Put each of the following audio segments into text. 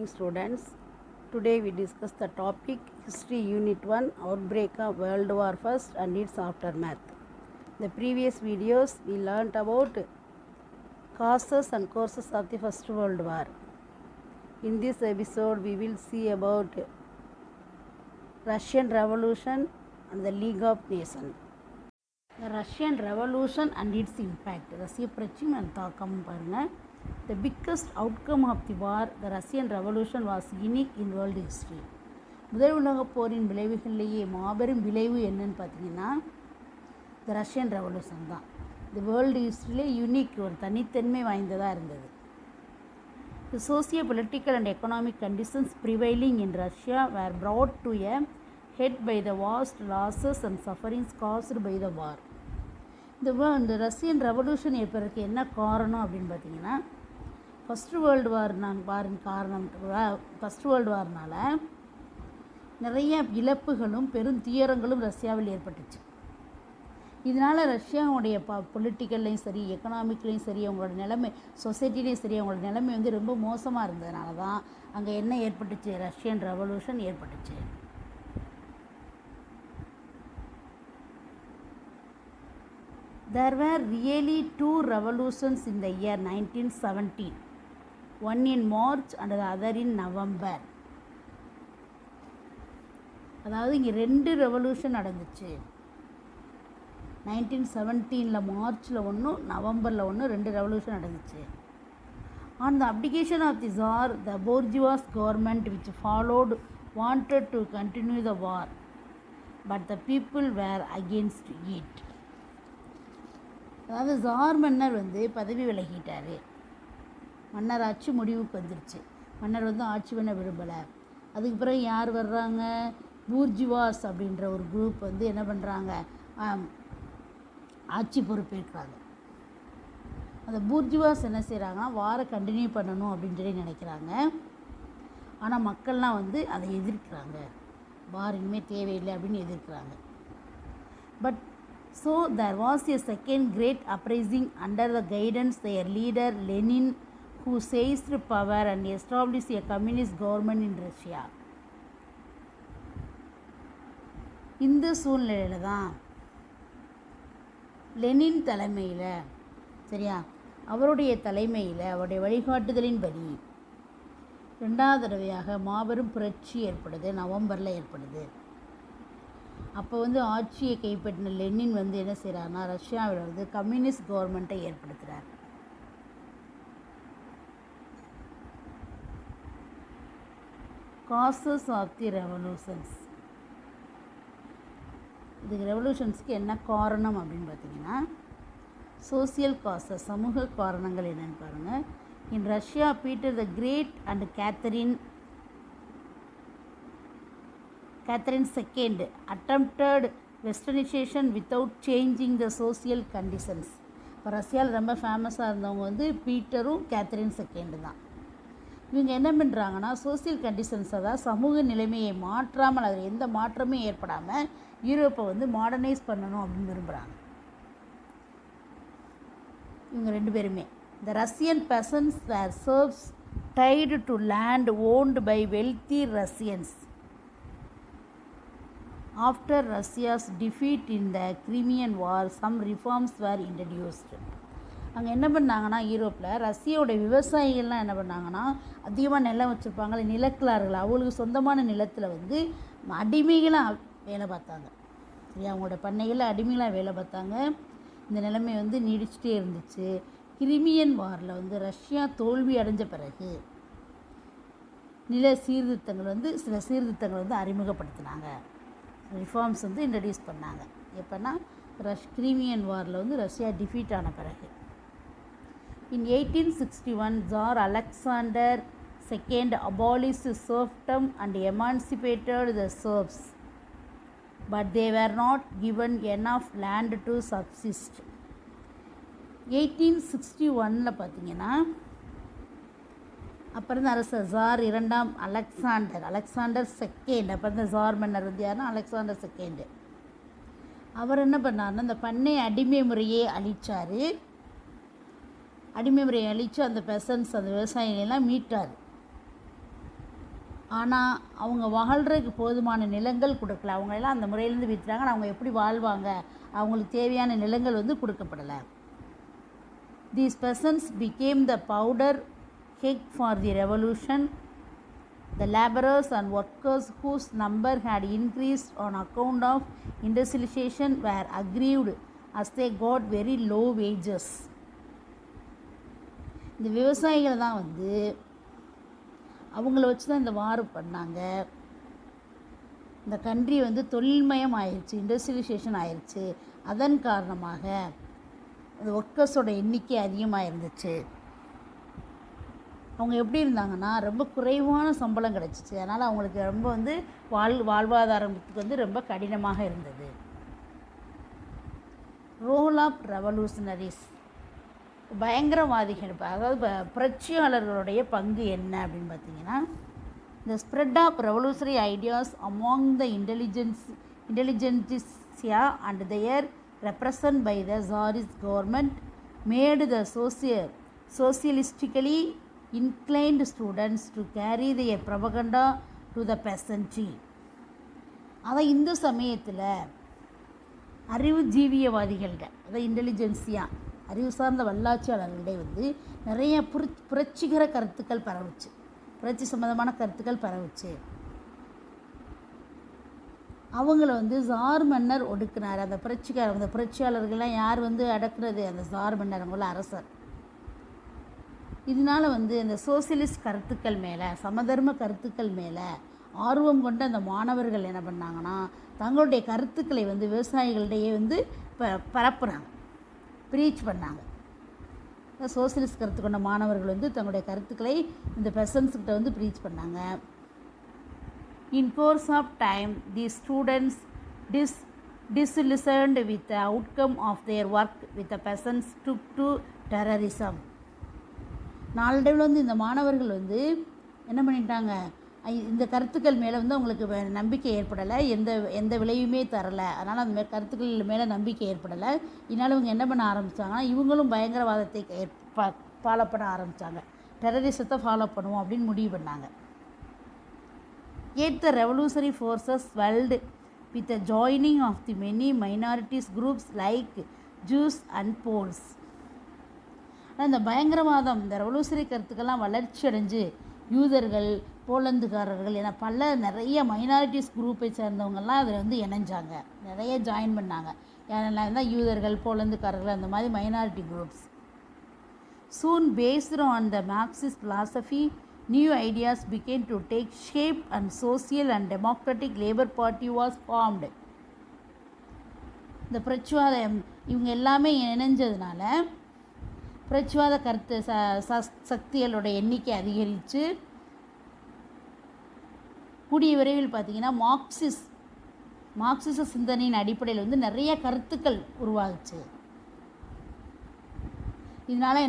Students, today we discuss the topic History Unit 1 Outbreak of World War I and its aftermath. In the previous videos we learnt about causes and courses of the First World War. In this episode we will see about Russian Revolution and the League of Nations. The Russian Revolution and its impact. ரஷ்ய புரட்சியும் அந்த தாக்கமும் பாருங்கள். The biggest outcome of the war, the Russian Revolution, was unique in world history. முதல் உலகப் போரின் விளைவுகளிலேயே மாபெரும் விளைவு என்னன்னு பார்த்தீங்கன்னா த ரஷ்யன் ரெவல்யூஷன் தான். இந்த வேர்ல்டு ஹிஸ்ட்ரியிலே யூனிக், ஒரு தனித்தன்மை வாய்ந்ததாக இருந்தது. The socio-political and economic conditions prevailing in Russia were brought to a head by the vast losses and sufferings caused by the war. இந்த ரஷ்யன் ரெவல்யூஷன் ஏற்படுறதுக்கு என்ன காரணம் அப்படின்னு பார்த்தீங்கன்னா ஃபஸ்ட்டு வேர்ல்டு வார்னால் நிறைய இழப்புகளும் பெரும் துயரங்களும் ரஷ்யாவில் ஏற்பட்டுச்சு. இதனால் ரஷ்யாவுடைய பொலிட்டிக்கல்லையும் சரி, எக்கனாமிக்லேயும் சரி, அவங்களோட நிலைமை, சொசைட்டிலையும் சரி, அவங்களோட நிலைமை வந்து ரொம்ப மோசமாக இருந்ததுனால தான் அங்கே என்ன ஏற்பட்டுச்சு, ரஷ்யன் ரெவல்யூஷன் ஏற்பட்டுச்சு. There were really two revolutions in the year 1917, one in March and the other in November. அதாவது இங்கே ரெண்டு ரெவல்யூஷன் நடந்துச்சு. 1917 மார்ச்சில் ஒன்று, நவம்பரில் ஒன்று, ரெண்டு ரெவல்யூஷன் நடந்துச்சு. On the abdication of the Tsar, the bourgeois government which followed wanted to continue the war, but the people were against it. அதாவது ஜார் மன்னர் வந்து பதவி விலகிட்டார். மன்னர் ஆட்சி முடிவுக்கு வந்துருச்சு. மன்னர் வந்து ஆட்சி பண்ண விரும்பலை. அதுக்கு பிறகு யார் வர்றாங்க, பூர்ஜுவாஸ் அப்படின்ற ஒரு குரூப் வந்து என்ன பண்ணுறாங்க, ஆட்சி பொறுப்பேற்கிறாங்க. அந்த பூர்ஜுவாஸ் என்ன செய்கிறாங்கன்னா வாரை கண்டினியூ பண்ணணும் அப்படின்னு சொல்லி நினைக்கிறாங்க. ஆனால் மக்கள்லாம் வந்து அதை எதிர்க்கிறாங்க. வார் இனிமேல் தேவையில்லை அப்படின்னு எதிர்க்கிறாங்க. But so there was a second great uprising under the guidance their leader Lenin, who seized power and established a communist government in Russia. இந்த சூழ்நிலையில் தான் லெனின் தலைமையில், சரியா, அவருடைய தலைமையில், அவருடைய வழிகாட்டுதலின்படி ரெண்டாவது தடவையாக மாபெரும் புரட்சி ஏற்படுது. நவம்பரில் ஏற்படுது. அப்போ வந்து ஆட்சியை கைப்பற்றின லெனின் வந்து என்ன செய்கிறாருன்னா ரஷ்யாவில் வந்து கம்யூனிஸ்ட் கவர்மெண்ட்டை ஏற்படுத்துகிறார். Causes of the revolutions. இதுக்கு ரெவல்யூஷன்ஸ்க்கு என்ன காரணம் அப்படின்னு பார்த்தீங்கன்னா சோசியல் காசஸ், சமூக காரணங்கள் என்னென்னு பாருங்கள். In Russia, Peter the Great and Catherine II attempted westernization without changing the social conditions. இப்போ ரஷ்யாவில் ரொம்ப ஃபேமஸாக இருந்தவங்க வந்து பீட்டரும் கேத்தரின் II தான். இவங்க என்ன பண்ணுறாங்கன்னா சோசியல் கண்டிஷன்ஸ், அதாவது சமூக நிலைமையை மாற்றாமல், அதில் எந்த மாற்றமும் ஏற்படாமல் யூரோப்பை வந்து மாடர்னைஸ் பண்ணணும் அப்படின்னு விரும்புகிறாங்க. இவங்க ரெண்டு பேருமே. The Russian peasants were serfs tied to land owned by wealthy Russians. After Russia's defeat in the Crimean War, some reforms were introduced. அங்கே என்ன பண்ணாங்கன்னா யூரோப்பில் ரஷ்யாவோட விவசாயிகள்லாம் என்ன பண்ணாங்கன்னா அதிகமாக நிலம் வச்சுருப்பாங்க, நிலக்கிழார்கள், அவங்களுக்கு சொந்தமான நிலத்தில் வந்து அடிமைகளாக வேலை பார்த்தாங்க. சரி, அவங்களோட பண்ணைகளில் அடிமைகளாக வேலை பார்த்தாங்க. இந்த நிலைமை வந்து நீடிச்சுட்டே இருந்துச்சு. கிரிமியன் வாரில் வந்து ரஷ்யா தோல்வி அடைஞ்ச பிறகு நில சீர்திருத்தங்கள் வந்து சில சீர்திருத்தங்கள் வந்து அறிமுகப்படுத்தினாங்க. ரிஃபார்ம்ஸ் வந்து இன்ட்ரடியூஸ் பண்ணாங்க. எப்போனா கிரிமியன் வாரில் வந்து ரஷ்யா டிஃபீட் ஆன பிறகு. In 1861 tsar Alexander II abolished serfdom and emancipated the serfs, but they were not given enough land to subsist. 1861 பார்த்தீங்கன்னா அப்புறம் தான் அரசர் ஜார் இரண்டாம் அலெக்சாண்டர் II, அப்புறம் தான் ஜார் மன்னர் வந்து யாருன்னா அலெக்சாண்டர் II. அவர் என்ன பண்ணார்னா இந்த பண்ணை அடிமை முறையே அழித்தார். அடிமை முறையை அழித்து அந்த பெசன்ஸ், அந்த விவசாயிகளெல்லாம் மீட்டார். ஆனால் அவங்க வாழ்கிறதுக்கு போதுமான நிலங்கள் கொடுக்கல. அவங்களெல்லாம் அந்த முறையிலேருந்து விற்றுறாங்க. ஆனால் அவங்க எப்படி வாழ்வாங்க, அவங்களுக்கு தேவையான நிலங்கள் வந்து கொடுக்கப்படலை. These peasants became the powder keg for the revolution. The laborers and workers whose number had increased on account of industrialization were aggrieved as they got very low wages. இந்த விவசாயிகள் தான் வந்து அவங்கள வச்சு தான் இந்த வார் பண்ணாங்க. இந்த கண்ட்ரி வந்து தொழில்மயம் ஆயிடுச்சு, இண்டஸ்ட்ரியலைசேஷன் ஆயிடுச்சு. அதன் காரணமாக அந்த ஒர்க்கர்ஸோட எண்ணிக்கை அதிகமாக இருந்துச்சு. அவங்க எப்படி இருந்தாங்கன்னா ரொம்ப குறைவான சம்பளம் கிடச்சிச்சு. அதனால் அவங்களுக்கு ரொம்ப வந்து வாழ்வாதாரத்துக்கு வந்து ரொம்ப கடினமாக இருந்தது. ரோல் ஆஃப் ரெவல்யூஷனரிஸ், பயங்கரவாதிகள், அதாவது புரட்சியாளர்களுடைய பங்கு என்ன அப்படின்னு பார்த்தீங்கன்னா, the spread of revolutionary ideas among the intelligentsia and their repression by the Tsarist government made the socialistically inclined students to carry their propaganda to the peasantry. அதை இந்த சமயத்தில் அறிவுஜீவியவாதிகள்கிட்ட, அதாவது இன்டெலிஜென்சியா அறிவு சார்ந்த வல்லாட்சியாளர்களிடையே வந்து நிறைய புரட்சிகர கருத்துக்கள் பரவுச்சு, புரட்சி சம்பந்தமான கருத்துக்கள் பரவுச்சு. அவங்கள வந்து ஜார் மன்னர் ஒடுக்கினார். அந்த புரட்சியாளர்கள்லாம் யார் வந்து அடக்குறது? அந்த ஜார் மன்னர், அவங்கள அரசர். இதனால் வந்து அந்த சோசியலிஸ்ட் கருத்துக்கள் மேலே, சமதர்ம கருத்துக்கள் மேலே ஆர்வம் கொண்ட அந்த மாணவர்கள் என்ன பண்ணாங்கன்னா, தங்களுடைய கருத்துக்களை வந்து விவசாயிகளிடையே வந்து பரப்புகிறாங்க, ப்ரீச் பண்ணாங்க. சோசியலிஸ்ட் கருத்து கொண்ட மாணவர்கள் வந்து தங்களுடைய கருத்துக்களை இந்த பெசன்ஸ்கிட்ட வந்து ப்ரீச் பண்ணாங்க. In course of time the students disillusioned with the outcome of their work with the peasants took to terrorism. நாளடைவில் வந்து இந்த மாணவர்கள் வந்து என்ன பண்ணிட்டாங்க, இந்த கருத்துக்கள் மேலே வந்து அவங்களுக்கு நம்பிக்கை ஏற்படலை, எந்த விளைவுமே தரலை. அதனால் அந்த கருத்துக்கள் மேலே நம்பிக்கை ஏற்படலை. இதனால் இவங்க என்ன பண்ண ஆரம்பித்தாங்கன்னா, இவங்களும் பயங்கரவாதத்தை ஃபாலோ பண்ண ஆரம்பித்தாங்க. டெரரிசத்தை ஃபாலோ பண்ணுவோம் அப்படின்னு முடிவு பண்ணாங்க. Yet the revolutionary forces swelled with the joining of the many minorities groups like Jews and Poles. இந்த பயங்கரவாதம், இந்த ரெவல்யூஷனரி கருத்துக்கெல்லாம் வளர்ச்சி அடைஞ்சு யூதர்கள், போலந்துக்காரர்கள் என நிறைய மைனாரிட்டிஸ் குரூப்பை சேர்ந்தவங்கெல்லாம் அதில் வந்து இணைஞ்சாங்க, நிறைய ஜாயின் பண்ணாங்க. யாரெல்லாம் தான் யூதர்கள், போலந்துக்காரர்கள், அந்த மாதிரி minority groups. Soon based on the Marxist philosophy, new ideas began to take shape and social and democratic labor party was formed. இந்த புரட்சிவாதம் இவங்க எல்லாமே இணைஞ்சதுனால புரட்சிவாத கருத்து சக்திகளோட எண்ணிக்கை அதிகரித்து கூடிய விரைவில் பார்த்திங்கன்னா மார்க்சிச சிந்தனையின் அடிப்படையில் வந்து நிறைய கருத்துக்கள் உருவாகுச்சு. இதனால்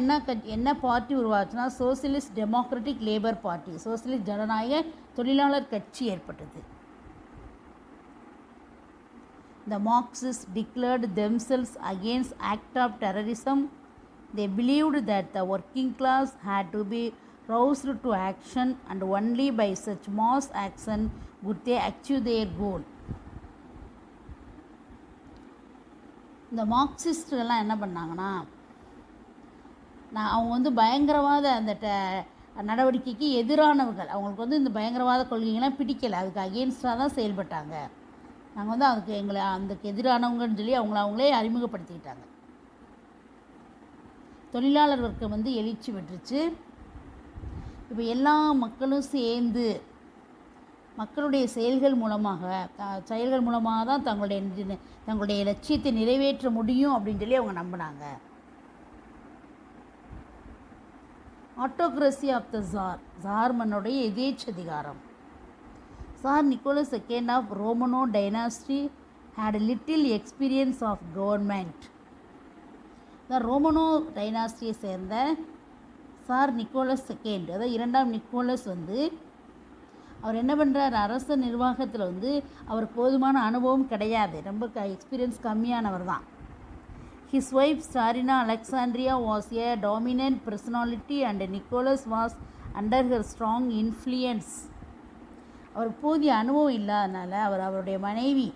என்ன பார்ட்டி உருவாச்சுன்னா, socialist democratic labour party, socialist ஜனநாயக தொழிலாளர் கட்சி ஏற்பட்டது. The Marxists declared themselves against act of terrorism. They believed that the working class had to be roused to action and only by such mass action would they achieve their goal. இந்த மார்க்சிஸ்ட்லாம் என்ன பண்ணாங்கன்னா, அவங்க வந்து பயங்கரவாத அந்த நடவடிக்கைக்கு எதிரானவர்கள். அவங்களுக்கு வந்து இந்த பயங்கரவாத கொள்கைகள்லாம் பிடிக்கலை, அதுக்கு அகெயின்ஸ்டாக தான் செயல்பட்டாங்க. நாங்கள் வந்து அதுக்கு எதிரானவங்கன்னு சொல்லி அவங்களே அறிமுகப்படுத்திக்கிட்டாங்க. தொழிலாளர் வர்க்கம் வந்து எழுச்சி பெற்றுச்சு. இப்போ எல்லா மக்களும் சேர்ந்து மக்களுடைய செயல்கள் மூலமாக தான் தங்களுடைய லட்சியத்தை நிறைவேற்ற முடியும் அப்படின்னு சொல்லி அவங்க நம்பினாங்க. ஆட்டோக்ரஸி ஆஃப் த ஜார் மன்னுடைய எதேச்சதிகாரம். Tsar Nicholas II of Romanov dynasty had little experience of government. இந்த ரோமனோவ் டைனாஸ்டியை சேர்ந்த சார் நிக்கோலஸ் II, அதாவது இரண்டாம் நிக்கோலஸ் வந்து அவர் என்ன பண்ணுறார், அரச நிர்வாகத்தில் வந்து அவருக்கு போதுமான அனுபவம் கிடையாது, ரொம்ப எக்ஸ்பீரியன்ஸ் கம்மியானவர் தான். His wife Tsarina Alexandria was a dominant personality and Nicholas was under her strong influence. அவருக்கு போதிய அனுபவம் இல்லாதனால அவருடைய மனைவி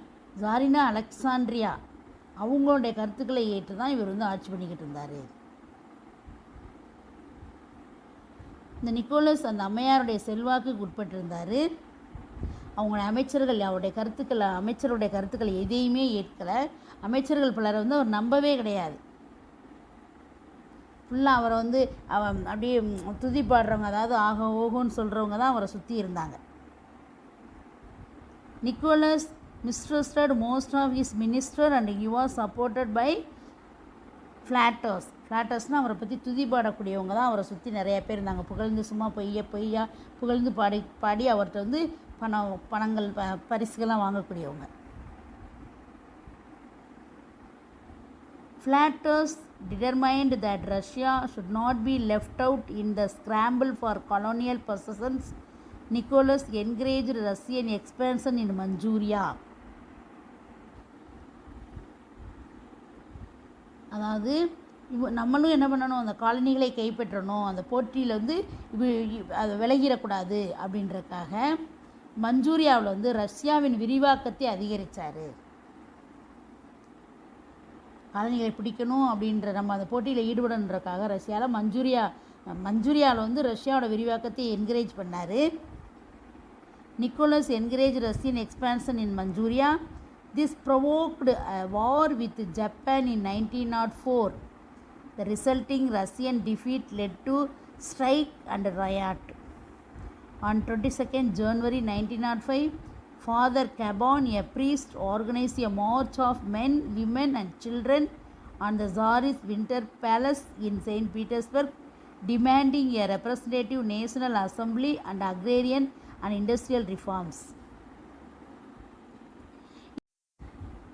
ஜாரினா அலெக்சாண்ட்ரியா அவங்களுடைய கருத்துக்களை ஏற்று தான் இவர் வந்து ஆட்சி பண்ணிக்கிட்டு இருந்தார். இந்த நிக்கோலஸ் அந்த அம்மையாருடைய செல்வாக்குக்கு உட்பட்டிருந்தார். அவங்களுடைய அமைச்சருடைய கருத்துக்களை எதையுமே ஏற்கலை. அமைச்சர்கள் பலரை வந்து அவர் நம்பவே கிடையாது. ஃபுல்லாக அவரை வந்து அப்படியே துதி பாடுறவங்க, அதாவது ஆக ஓகோன்னு சொல்கிறவங்க தான் அவரை சுற்றி இருந்தாங்க. Nicholas mistrusted most of his minister and he was supported by flatters. ஃப்ளாட்டர்ஸ்னால் அவரை பற்றி துதி பாடக்கூடியவங்க தான் அவரை சுற்றி நிறைய பேர் இருந்தாங்க. புகழ்ந்து சும்மா பொய்யா புகழ்ந்து பாடி அவர்கிட்ட வந்து பணங்கள் பரிசுகள்லாம் வாங்கக்கூடியவங்க. Flatters determined that Russia should not be left out in the scramble for colonial possessions. Nicholas encouraged Russian expansion in Manchuria. அதாவது நம்மளும் என்ன பண்ணணும், அந்த காலனிகளை கைப்பற்றணும், அந்த போட்டியில் வந்து அதை விலகிடக்கூடாது அப்படின்றதுக்காக மஞ்சூரியாவில் வந்து ரஷ்யாவின் விரிவாக்கத்தை அதிகரித்தார். காலனிகளை பிடிக்கணும் அப்படின்ற நம்ம அந்த போட்டியில் ஈடுபடணுன்றக்காக மஞ்சூரியாவில் வந்து ரஷ்யாவோட விரிவாக்கத்தை என்கரேஜ் பண்ணார். Nicholas encourage Russian expansion in Manchuria. This provoked a war with Japan in 1904. The resulting Russian defeat led to strike and riot. On 22nd January 1905, Father Caban, a priest, organized a march of men, women and children on the Tsarist Winter Palace in St. Petersburg, demanding a representative national assembly and agrarian and industrial reforms.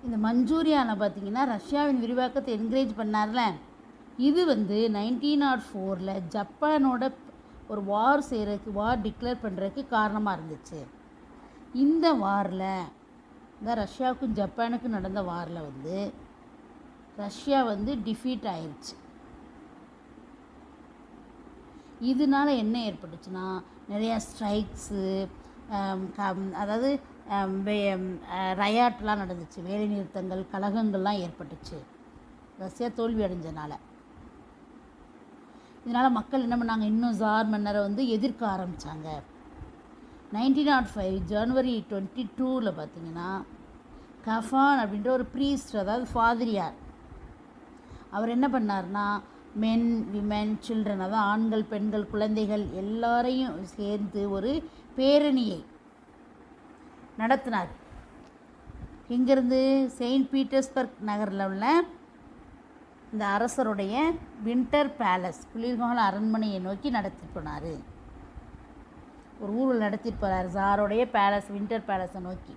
இந்த மஞ்சூரியாவில் பார்த்திங்கன்னா ரஷ்யாவின் விரிவாக்கத்தை encourage பண்ணார்ல, இது வந்து 1904 ஜப்பானோட ஒரு வார் declare பண்ணுறதுக்கு காரணமாக இருந்துச்சு. இந்த வாரில் இந்த ரஷ்யாவுக்கும் ஜப்பானுக்கும் நடந்த வாரில் வந்து ரஷ்யா வந்து டிஃபீட் ஆயிடுச்சு. இதனால் என்ன ஏற்பட்டுச்சுன்னா நிறையா ஸ்ட்ரைக்ஸு, அதாவது ரயாட்லாம் நடந்துச்சு, வேலை நிறுத்தங்கள், கலகங்கள்லாம் ஏற்பட்டுச்சு ரஷ்யா தோல்வி அடைஞ்சனால. இதனால் மக்கள் என்ன பண்ணாங்க, இன்னும் ஜார் மன்னரை வந்து எதிர்க்க ஆரம்பித்தாங்க. 1905 ஜனவரி 22 பார்த்திங்கன்னா கஃபான் அப்படின்ற ஒரு ப்ரீஸ்ட், அதாவது ஃபாதிரியார், அவர் என்ன பண்ணார்னா மென், விமென், சில்ட்ரன், அதாவது ஆண்கள், பெண்கள், குழந்தைகள் எல்லாரையும் சேர்ந்து ஒரு பேரணியை நடத்தினார். இங்கிருந்து செயின்ட் பீட்டர்ஸ்பர்க் நகரில் உள்ள இந்த அரசருடைய வின்டர் பேலஸ், குளிர்கால அரண்மனையை நோக்கி நடத்திட்டு போனார். ஒரு ஊரில் நடத்திட்டு போகிறார் ஜாரோடைய பேலஸ், வின்டர் பேலஸை நோக்கி.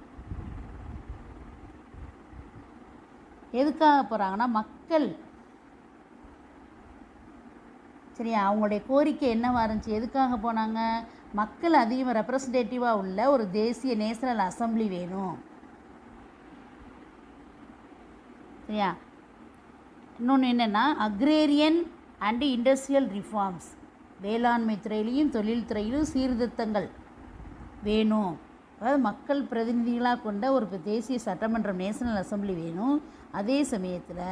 எதுக்காக போகிறாங்கன்னா மக்கள் சரியா அவங்களுடைய கோரிக்கை என்னவாக இருந்துச்சு, எதுக்காக போனாங்க, மக்கள் அதிகமாக ரெப்ரசன்டேட்டிவாக உள்ள ஒரு தேசிய நேஷனல் அசம்பிளி வேணும் சரியா. இன்னொன்று என்னென்னா அக்ரேரியன் அண்டு இண்டஸ்ட்ரியல் ரிஃபார்ம்ஸ், வேளாண்மை துறையிலையும் தொழில் துறையிலும் சீர்திருத்தங்கள் வேணும். அதாவது மக்கள் பிரதிநிதிகளாக கொண்ட ஒரு தேசிய சட்டமன்றம், நேஷனல் அசம்பிளி வேணும். அதே சமயத்தில்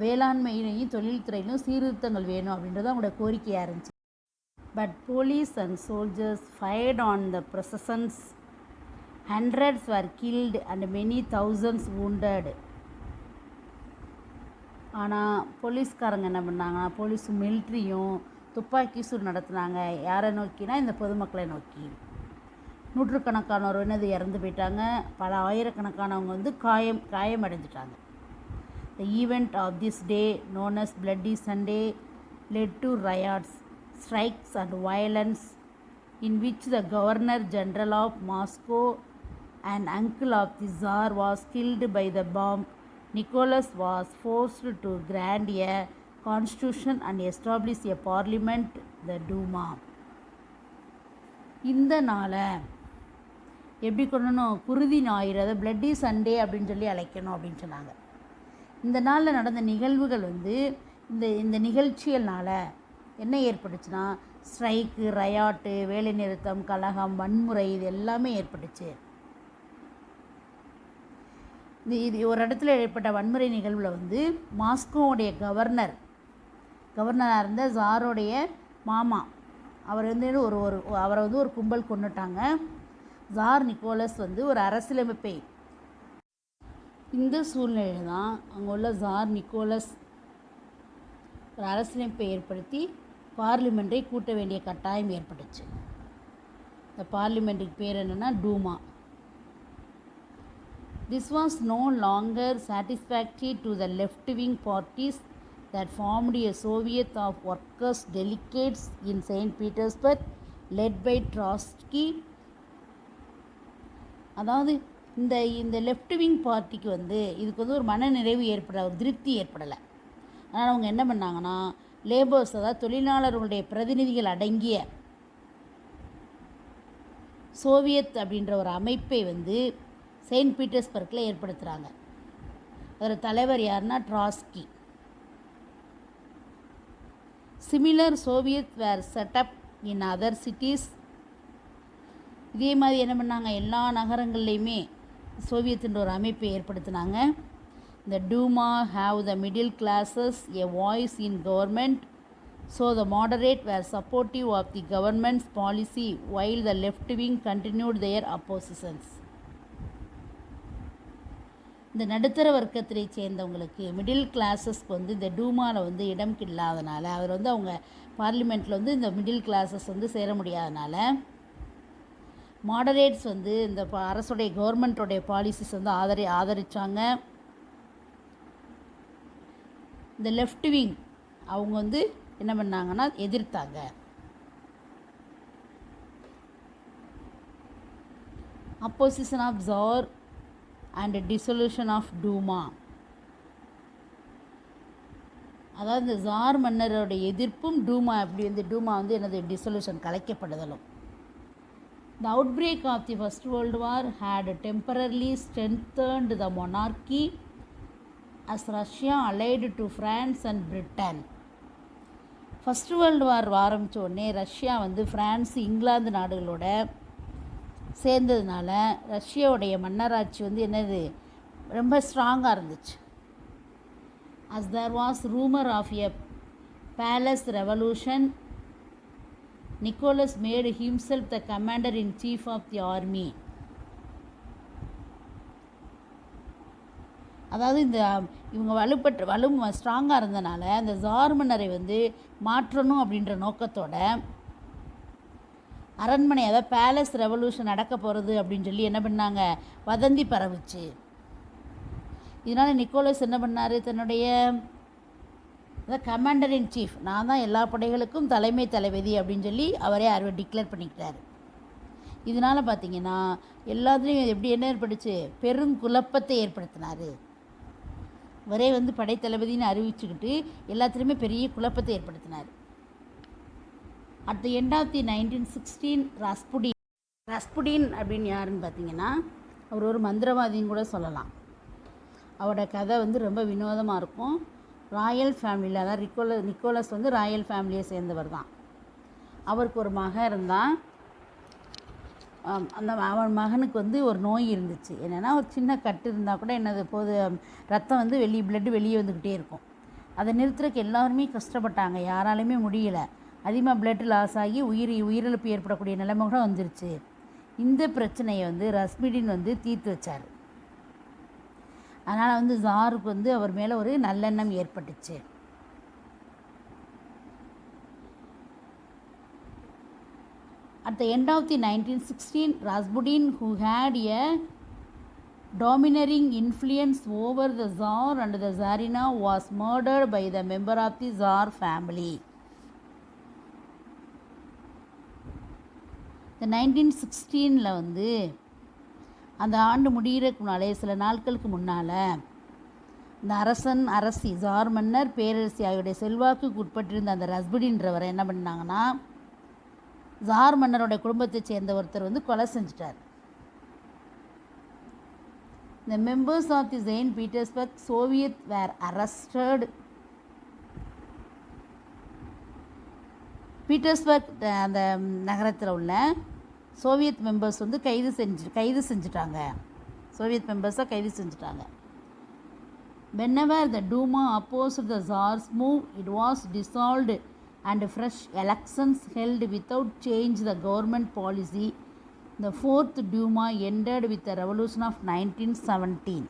வேளாண்மையிலையும் தொழில்துறையிலும் சீர்திருத்தங்கள் வேணும் அப்படின்றது அவங்களோட கோரிக்கையாக இருந்துச்சு. But police and soldiers fired on the processions. Hundreds were killed and many thousands wounded. ஆனால் போலீஸ்காரங்க என்ன பண்ணாங்கன்னா, போலீஸும் மிலிட்ரியும் துப்பாக்கி சூடு நடத்துனாங்க. யாரை நோக்கினா இந்த பொதுமக்களை நோக்கி. நூற்றுக்கணக்கானோர் என்னது இறந்து போயிட்டாங்க, பல ஆயிரக்கணக்கானவங்க வந்து காயமடைஞ்சிட்டாங்க. The event of this day, known as Bloody Sunday, led to riots, strikes and violence in which the Governor General of Moscow, an uncle of the Tsar, was killed by the bomb. Nicholas was forced to grant a constitution and establish a parliament, the Duma. இந்த நாளை எப்படி கொள்ளணும், குருதி ஞாயிறு, அதை bloody Sunday அப்படின்னு சொல்லி அழைக்கணும் அப்படின்னு சொன்னாங்க. இந்த நாளில் நடந்த நிகழ்வுகள் வந்து இந்த நிகழ்ச்சிகள்னால் என்ன ஏற்பட்டுச்சுன்னா, ஸ்ட்ரைக்கு, ரயாட்டு, வேலைநிறுத்தம், கலகம், வன்முறை இது எல்லாமே ஏற்பட்டுச்சு. இது ஒரு இடத்துல ஏற்பட்ட வன்முறை நிகழ்வில் வந்து மாஸ்கோவுடைய கவர்னராக இருந்த ஜாரோடைய மாமா அவர் வந்து அவரை வந்து ஒரு கும்பல் கொண்டுட்டாங்க. ஜார் நிக்கோலஸ் வந்து ஒரு அரசியலமைப்பை இந்த சூழ்நிலையில் தான் அங்கே உள்ள ஜார் நிக்கோலஸ் ஒரு அரசியலமைப்பை ஏற்படுத்தி பார்லிமெண்ட்டை கூட்ட வேண்டிய கட்டாயம் ஏற்பட்டுச்சு. இந்த பார்லிமெண்ட்டுக்கு பேர் என்னென்னா டூமா. This was no longer satisfactory to the left-wing parties that formed a Soviet of workers' delegates in St. Petersburg, led by Trotsky. அதாவது இந்த லெஃப்ட் விங் பார்ட்டிக்கு வந்து இதுக்கு வந்து ஒரு மனநிறைவு ஒரு திருப்தி ஏற்படலை. அதனால் அவங்க என்ன பண்ணாங்கன்னா லேபர்ஸ், அதாவது தொழிலாளர்களுடைய பிரதிநிதிகள் அடங்கிய சோவியத் அப்படின்ற ஒரு அமைப்பை வந்து செயின்ட் பீட்டர்ஸ்பர்க்கில் ஏற்படுத்துகிறாங்க. அதில் தலைவர் யாருன்னா Trotsky. Similar Soviet were set up in other cities. இதே மாதிரி என்ன பண்ணாங்க, எல்லா நகரங்கள்லேயுமே சோவியத்துன்ற ஒரு அமைப்பை ஏற்படுத்தினாங்க. இந்த Duma have the middle classes a voice in government. So the moderate were supportive of the government's policy while the left wing continued their oppositions. இந்த நடுத்தர வர்க்கத்தை சேர்ந்தவங்களுக்கு, மிடில் கிளாஸஸ்க்கு வந்து இந்த டூமாவில் வந்து இடம் இல்லாதனால, அவர் வந்து அவங்க பார்லிமெண்ட்டில் வந்து இந்த மிடில் கிளாஸஸ் வந்து சேர முடியாதனால மாடரேட்ஸ் வந்து இந்த அரசுடைய கவர்மெண்ட்டோடைய பாலிசிஸ் வந்து ஆதரித்தாங்க. இந்த லெஃப்ட் விங் அவங்க வந்து என்ன பண்ணாங்கன்னா எதிர்த்தாங்க. Opposition of tsar and dissolution of Duma. அதாவது இந்த ஜார் மன்னரோட எதிர்ப்பும் டூமா வந்து என்னது டிசொல்யூஷன் கலைக்கப்படுதலும். The outbreak of the First World War had temporarily strengthened the monarchy as Russia allied to France and Britain. First World வார் ஆரம்பித்த உடனே Russia வந்து ஃப்ரான்ஸ், இங்கிலாந்து நாடுகளோட சேர்ந்ததுனால ரஷ்யாவுடைய மன்னராட்சி வந்து என்னது ரொம்ப ஸ்ட்ராங்காக இருந்துச்சு. as there was rumor of a palace revolution, Nicholas made himself the commander-in-chief of the army. அதாவது இவங்க ஸ்ட்ராங்காக இருந்தனால அந்த ஜார் மன்னரை வந்து மாற்றணும் அப்படின்ற நோக்கத்தோட அரண்மனை, அதாவது பேலஸ் ரெவல்யூஷன் நடக்க போகிறது அப்படின்னு சொல்லி என்ன பண்ணாங்க, வதந்தி பரவுச்சு. இதனால் நிக்கோலஸ் என்ன பண்ணார், தன்னுடைய கமாண்டர் இன் சீஃப், நான் தான் எல்லா படைகளுக்கும் தலைமை தளபதி அப்படின்னு சொல்லி அவரே டிக்ளேர் பண்ணிக்கிட்டார். இதனால் பார்த்திங்கன்னா எல்லாத்துலேயும் எப்படி என்ன ஏற்பட்டுச்சு, பெருங்குழப்பத்தை ஏற்படுத்தினார். அவரே வந்து படைத்தளபதினு அறிவிச்சுக்கிட்டு எல்லாத்துலேயுமே பெரிய குழப்பத்தை ஏற்படுத்தினார். At the end of the 1916 Rasputin அப்படின்னு யாருன்னு பார்த்தீங்கன்னா அவர் ஒரு மந்திரவாதின்னு கூட சொல்லலாம். அவரோட கதை வந்து ரொம்ப வினோதமாக இருக்கும். ராயல் ஃபேமிலியில், அதாவது நிக்கோலஸ் வந்து ராயல் ஃபேமிலியை சேர்ந்தவர் தான். அவருக்கு ஒரு மகன் இருந்தான். அவன் மகனுக்கு வந்து ஒரு நோய் இருந்துச்சு. என்னென்னா ஒரு சின்ன கட்டு இருந்தால் கூட என்னது ரத்தம் வந்து பிளட்டு வெளியே வந்துக்கிட்டே இருக்கும். அதை நிறுத்துறதுக்கு எல்லாருமே கஷ்டப்பட்டாங்க, யாராலையுமே முடியல. அதிகமாக பிளட் லாஸ் ஆகி உயிரிழப்பு ஏற்படக்கூடிய நிலைமை கூட வந்துருச்சு. இந்த பிரச்சனையை வந்து ரஸ்புடின் வந்து தீர்த்து வச்சார். அதனால் வந்து ஜாருக்கு வந்து அவர் மேலே ஒரு நல்லெண்ணம் ஏற்பட்டுச்சு. At the end of the 1916, Rasputin, who had a domineering influence over the Tsar and the Tsarina, was murdered by the member of the Tsar family. The 1916 வந்து அந்த ஆண்டு முடிகிறதுக்கு முன்னாலே சில நாட்களுக்கு முன்னால் இந்த அரசி ஜார் மன்னர் பேரரசி ஆகியோடைய செல்வாக்குக்கு உட்பட்டிருந்த அந்த ரஸ்புடின்றவரை என்ன பண்ணாங்கன்னா ஜார் மன்னரோட குடும்பத்தை சேர்ந்த ஒருத்தர் வந்து கொலை செஞ்சிட்டார். The members of the St. Petersburg Soviet were arrested Petersburg அந்த நகரத்தில் உள்ள சோவியத் மெம்பர்ஸ் வந்து கைது செஞ்சுட்டாங்க. சோவியத் மெம்பர்ஸை கைது செஞ்சுட்டாங்க. Whenever the Duma opposed the Tsar's move, it was dissolved and fresh elections held without change the government policy. The Fourth Duma ended with the revolution of 1917.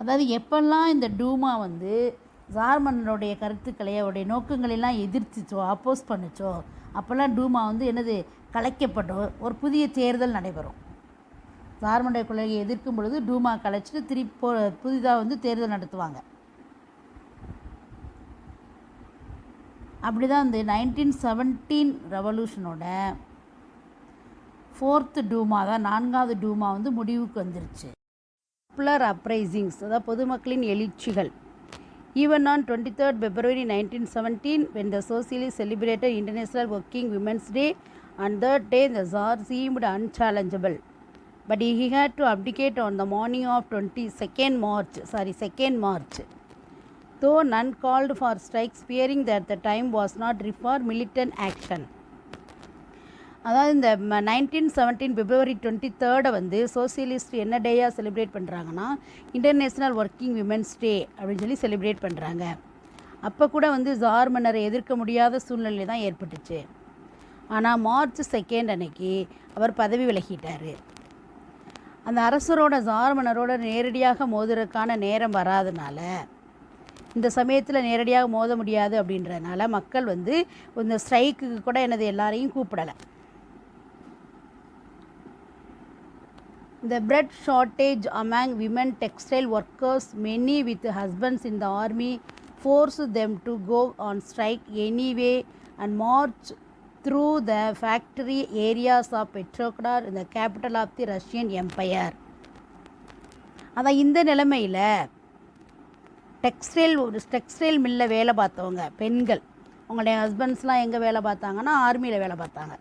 அதாவது எப்பெல்லாம் இந்த டூமா வந்து ஜார் மன்னருடைய கருத்துக்களை அவருடைய நோக்கங்களெல்லாம் எதிர்த்துச்சோ அப்போஸ் பண்ணுச்சோ அப்போல்லாம் டூமா வந்து என்னது கலைக்கப்பட்டோ ஒரு புதிய தேர்தல் நடைபெறும். ஜார் மன்னர் கொள்கையை எதிர்க்கும் பொழுது டூமா கலைச்சிட்டு புதிதாக வந்து தேர்தல் நடத்துவாங்க. அப்படி தான் இந்த 1917 ரெவல்யூஷனோட 4th டூமா தான் 4வது டூமா வந்து முடிவுக்கு வந்துருச்சு. பாப்புலர் அப்ரைசிங்ஸ் அதாவது பொதுமக்களின் எழுச்சிகள். Even on 23rd February 1917 when the socialists celebrated International Working Women's Day, on that day the Tsar seemed unchallengeable, but he had to abdicate on the morning of 2nd March. Though none called for strikes, fearing that the time was not ripe for militant action. அதாவது இந்த 1917 February 23rd வந்து socialist என்ன டேயாக celebrate பண்ணுறாங்கன்னா international working women's day அப்படின்னு சொல்லி celebrate பண்ணுறாங்க. அப்போ கூட வந்து ஜார் மன்னரை எதிர்க்க முடியாத சூழ்நிலை தான் ஏற்பட்டுச்சு. ஆனால் March 2 அன்னைக்கு அவர் பதவி விலகிட்டார். அந்த அரசரோட ஜார் மன்னரோட நேரடியாக மோதுறதுக்கான நேரம் வராதனால இந்த சமயத்தில் நேரடியாக மோத முடியாது அப்படின்றதுனால மக்கள் வந்து இந்த ஸ்ட்ரைக்குக்கு கூட என்னது எல்லாரையும் கூப்பிடலை. The bread shortage among women textile workers, many with husbands in the army, forced them to go on strike anyway and march through the factory areas of Petrograd, the capital of the Russian Empire. அதான் இந்த நிலைமையில் textile மில்லில் வேலை பார்த்தவங்க பெண்கள், அவங்களுடைய ஹஸ்பண்ட்ஸ்லாம் எங்கே வேலை பார்த்தாங்கன்னா ஆர்மியில் வேலை பார்த்தாங்க.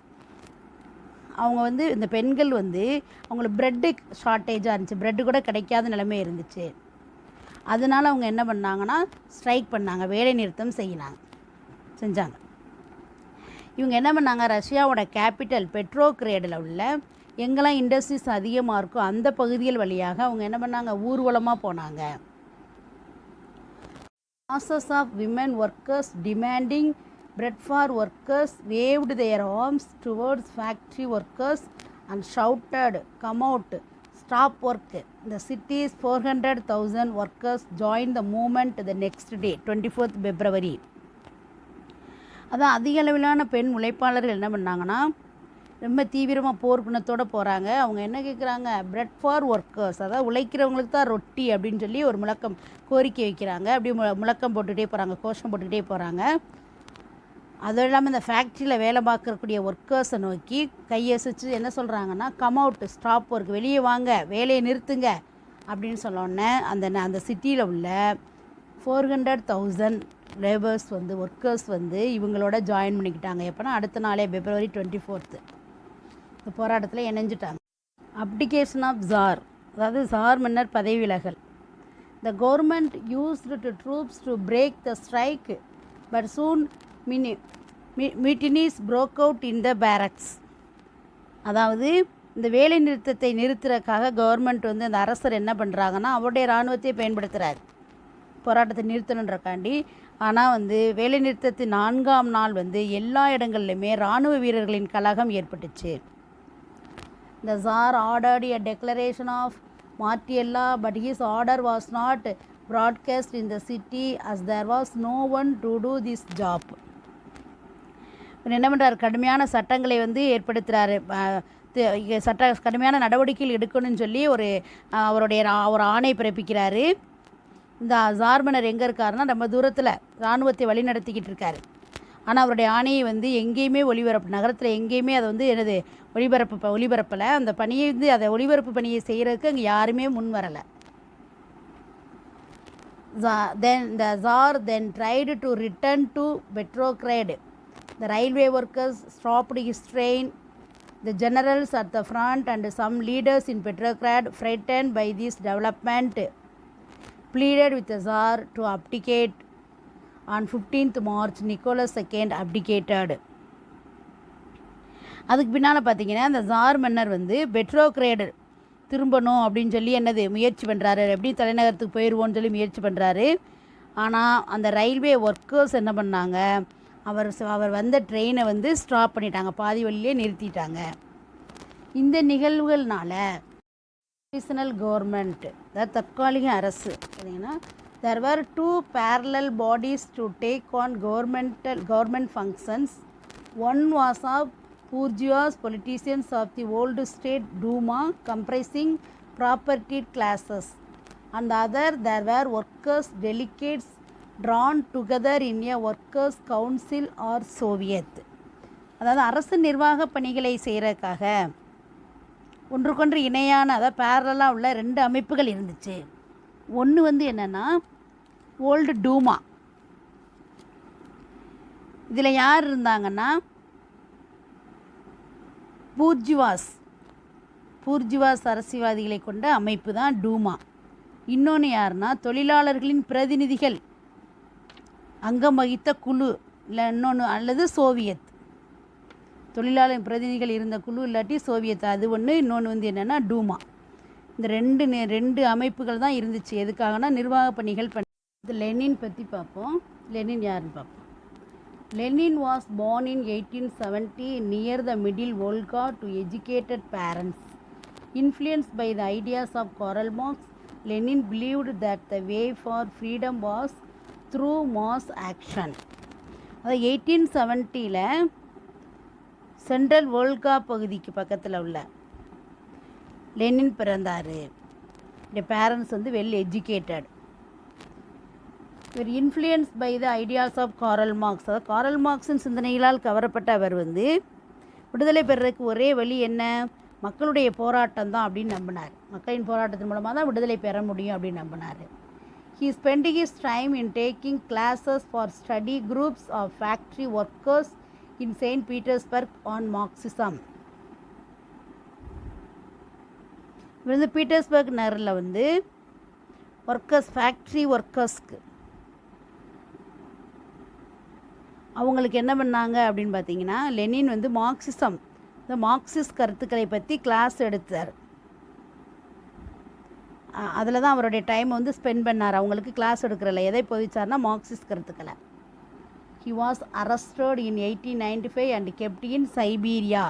அவங்க வந்து இந்த பெண்கள் வந்து அவங்களுக்கு ப்ரெட்டு ஷார்ட்டேஜாக இருந்துச்சு, ப்ரெட்டு கூட கிடைக்காத நிலைமை இருந்துச்சு. அதனால் அவங்க என்ன பண்ணாங்கன்னா ஸ்ட்ரைக் பண்ணாங்க, வேலை நிறுத்தம் செஞ்சாங்க. இவங்க என்ன பண்ணாங்க, ரஷ்யாவோட கேபிட்டல் பெட்ரோகிரேடில் உள்ள எங்கெல்லாம் இண்டஸ்ட்ரீஸ் அதிகமாக இருக்கோ அந்த பகுதிகள் வழியாக அவங்க என்ன பண்ணாங்க, ஊர்வலமாக போனாங்க. Masses of women workers demanding bread for workers waved their arms towards factory workers and shouted, "Come out, stop work." The city's 400,000 workers joined the movement the next day, 24th February. அதான் அதிக அளவிலான பெண் உழைப்பாளர்கள் என்ன பண்ணாங்கன்னா ரொம்ப தீவிரமாக போர் குணத்தோடு போகிறாங்க. அவங்க என்ன கேட்குறாங்க, பிரெட் ஃபார் ஒர்க்கர்ஸ், அதாவது உழைக்கிறவங்களுக்கு தான் ரொட்டி அப்படின்னு சொல்லி ஒரு கோரிக்கை வைக்கிறாங்க. அப்படி முழக்கம் போட்டுகிட்டே போகிறாங்க, கோஷம் போட்டுக்கிட்டே போகிறாங்க. அதுவும் இல்லாமல் இந்த ஃபேக்ட்ரியில் வேலை பார்க்கக்கூடிய ஒர்க்கர்ஸை நோக்கி கையசிச்சு என்ன சொல்கிறாங்கன்னா, கம் அவுட், ஸ்டாப் ஒர்க், வெளியே வாங்க, வேலையை நிறுத்துங்க அப்படின்னு சொன்னோடனே அந்த சிட்டியில் உள்ள 400,000 லேபர்ஸ் வந்து ஒர்க்கர்ஸ் வந்து இவங்களோட ஜாயின் பண்ணிக்கிட்டாங்க. எப்போனா அடுத்த நாளே February 24th இந்த போராட்டத்தில் இணைஞ்சிட்டாங்க. அப்டிகேஷன் ஆஃப் ஜார், அதாவது ஜார் மன்னர் பதவி விலகல். The government used to troops to break the strike but soon mutinies broke out in the barracks. அதாவது இந்த வேலை நிறுத்தத்தை நிறுத்துறதுக்காக கவர்மெண்ட் வந்து அந்த அரசர் என்ன பண்ணுறாங்கன்னா அவருடைய இராணுவத்தை பயன்படுத்துகிறார் போராட்டத்தை நிறுத்தணுன்றக்காண்டி. ஆனால் வந்து வேலை நிறுத்தத்தின் 4ஆம் நாள் வந்து எல்லா இடங்கள்லையுமே இராணுவ வீரர்களின் கலகம் ஏற்பட்டுச்சு. The Tsar ordered a declaration of martial law, but his order was not broadcast in the city as there was no one to do this job. என்ன பண்ணுறாரு, கடுமையான சட்டங்களை வந்து ஏற்படுத்துகிறாரு, கடுமையான நடவடிக்கைகள் எடுக்கணும்னு சொல்லி ஒரு ஆணை பிறப்பிக்கிறாரு. இந்த ஜார் மன்னர் எங்கே இருக்காருன்னா ரொம்ப தூரத்தில் இராணுவத்தை வழி நடத்திக்கிட்டு இருக்காரு. ஆனால் அவருடைய ஆணையை வந்து எங்கேயுமே நகரத்தில் எங்கேயுமே அதை வந்து ஒளிபரப்பலை. அந்த பணியை வந்து அதை ஒளிபரப்பு பணியை செய்கிறதுக்கு அங்கே யாருமே முன் வரலை. Then the Tsar then tried to return to Petrograd. The railway workers stopped his train. The generals at the front and some leaders in Petrograd, frightened by this development, pleaded with the Tsar to abdicate. on 15th March Nicholas II abdicated. அதுக்கு பின்னால் பார்த்தீங்கன்னா அந்த jar மன்னர் வந்து பெட்ரோக்ரேட் திரும்பணும் அப்படின்னு சொல்லி என்னது முயற்சி பண்ணுறாரு, எப்படி தலைநகரத்துக்கு போயிடுவோன்னு சொல்லி முயற்சி பண்ணுறாரு. ஆனால் அந்த ரயில்வே ஒர்க்கர்ஸ் என்ன பண்ணாங்க, அவர் வந்த ட்ரெயினை வந்து ஸ்டாப் பண்ணிட்டாங்க, பாதி வழியிலே நிறுத்திட்டாங்க. இந்த நிகழ்வுகள்னால ப்ரொவிஷனல் கவர்மெண்ட், அதாவது தற்காலிக அரசு பார்த்தீங்கன்னா there were two parallel bodies to take on government functions. One was of bourgeois politicians of the old state Duma comprising propertied classes, and the other there were workers delegates drawn together in a workers council or soviet. அதாவது அரசு நிர்வாக பணிகளை செய்கிறதுக்காக ஒன்றுக்கொன்று இணையான, அதாவது பேரலாக உள்ள ரெண்டு அமைப்புகள் இருந்துச்சு. ஒன்று வந்து என்னென்னா ஓல்டு டூமா, இதில் யார் இருந்தாங்கன்னா பூர்ஜுவாஸ் அரசியல்வாதிகளை கொண்ட அமைப்பு தான் டூமா. இன்னொன்று யாருன்னா தொழிலாளர்களின் பிரதிநிதிகள் அங்கம் வகித்த குழு, இல்லை இன்னொன்று அல்லது சோவியத், தொழிலாளர் பிரதிநிதிகள் இருந்த குழு இல்லாட்டி சோவியத், அது ஒன்று. இன்னொன்று வந்து என்னென்னா டூமா. இந்த ரெண்டு அமைப்புகள் தான் இருந்துச்சு. எதுக்காகனா நிர்வாக பணிகள் இது லெனின் பற்றி பார்ப்போம். லெனின் யாருன்னு பார்ப்போம். Lenin was born in 1870 near the Middle Volga to educated parents. Influenced by the ideas of Karl Marx, Lenin believed that the way for freedom was through mass action. அது 1870 central Volga பகுதிக்கு பக்கத்தில் உள்ள Lenin பிறந்தார். இந்த parents வந்து well educated. இவர் influence by the ideas of Karl Marx, அதாவது Karl மார்க்ஸின் சிந்தனைகளால் கவரப்பட்ட அவர் வந்து விடுதலை பெறுறதுக்கு ஒரே வழி என்ன, மக்களுடைய போராட்டம் தான் அப்படின்னு நம்பினார். மக்களின் போராட்டத்தின் மூலமாக தான் விடுதலை பெற முடியும் அப்படின்னு நம்பினார். He spent his time in taking classes for study groups of factory workers in St. Petersburg on Marxism. இவர் வந்து பீட்டர்ஸ்பர்க் நகரில் வந்து ஃபேக்ட்ரி ஒர்க்கர்ஸ்க்கு அவங்களுக்கு என்ன பண்ணாங்க அப்படின்னு பார்த்தீங்கன்னா, லெனின் வந்து மார்க்சிசம், இந்த மார்க்சிஸ்ட் கருத்துக்களை பற்றி கிளாஸ் எடுத்தார். அதில் தான் அவருடைய டைம் வந்து ஸ்பெண்ட் பண்ணார். அவங்களுக்கு கிளாஸ் எடுக்கிறல எதை போதிச்சார்னா மார்க்சிஸ்ட் கருத்துக்களை. He was arrested in 1895 and kept இன் சைபீரியா.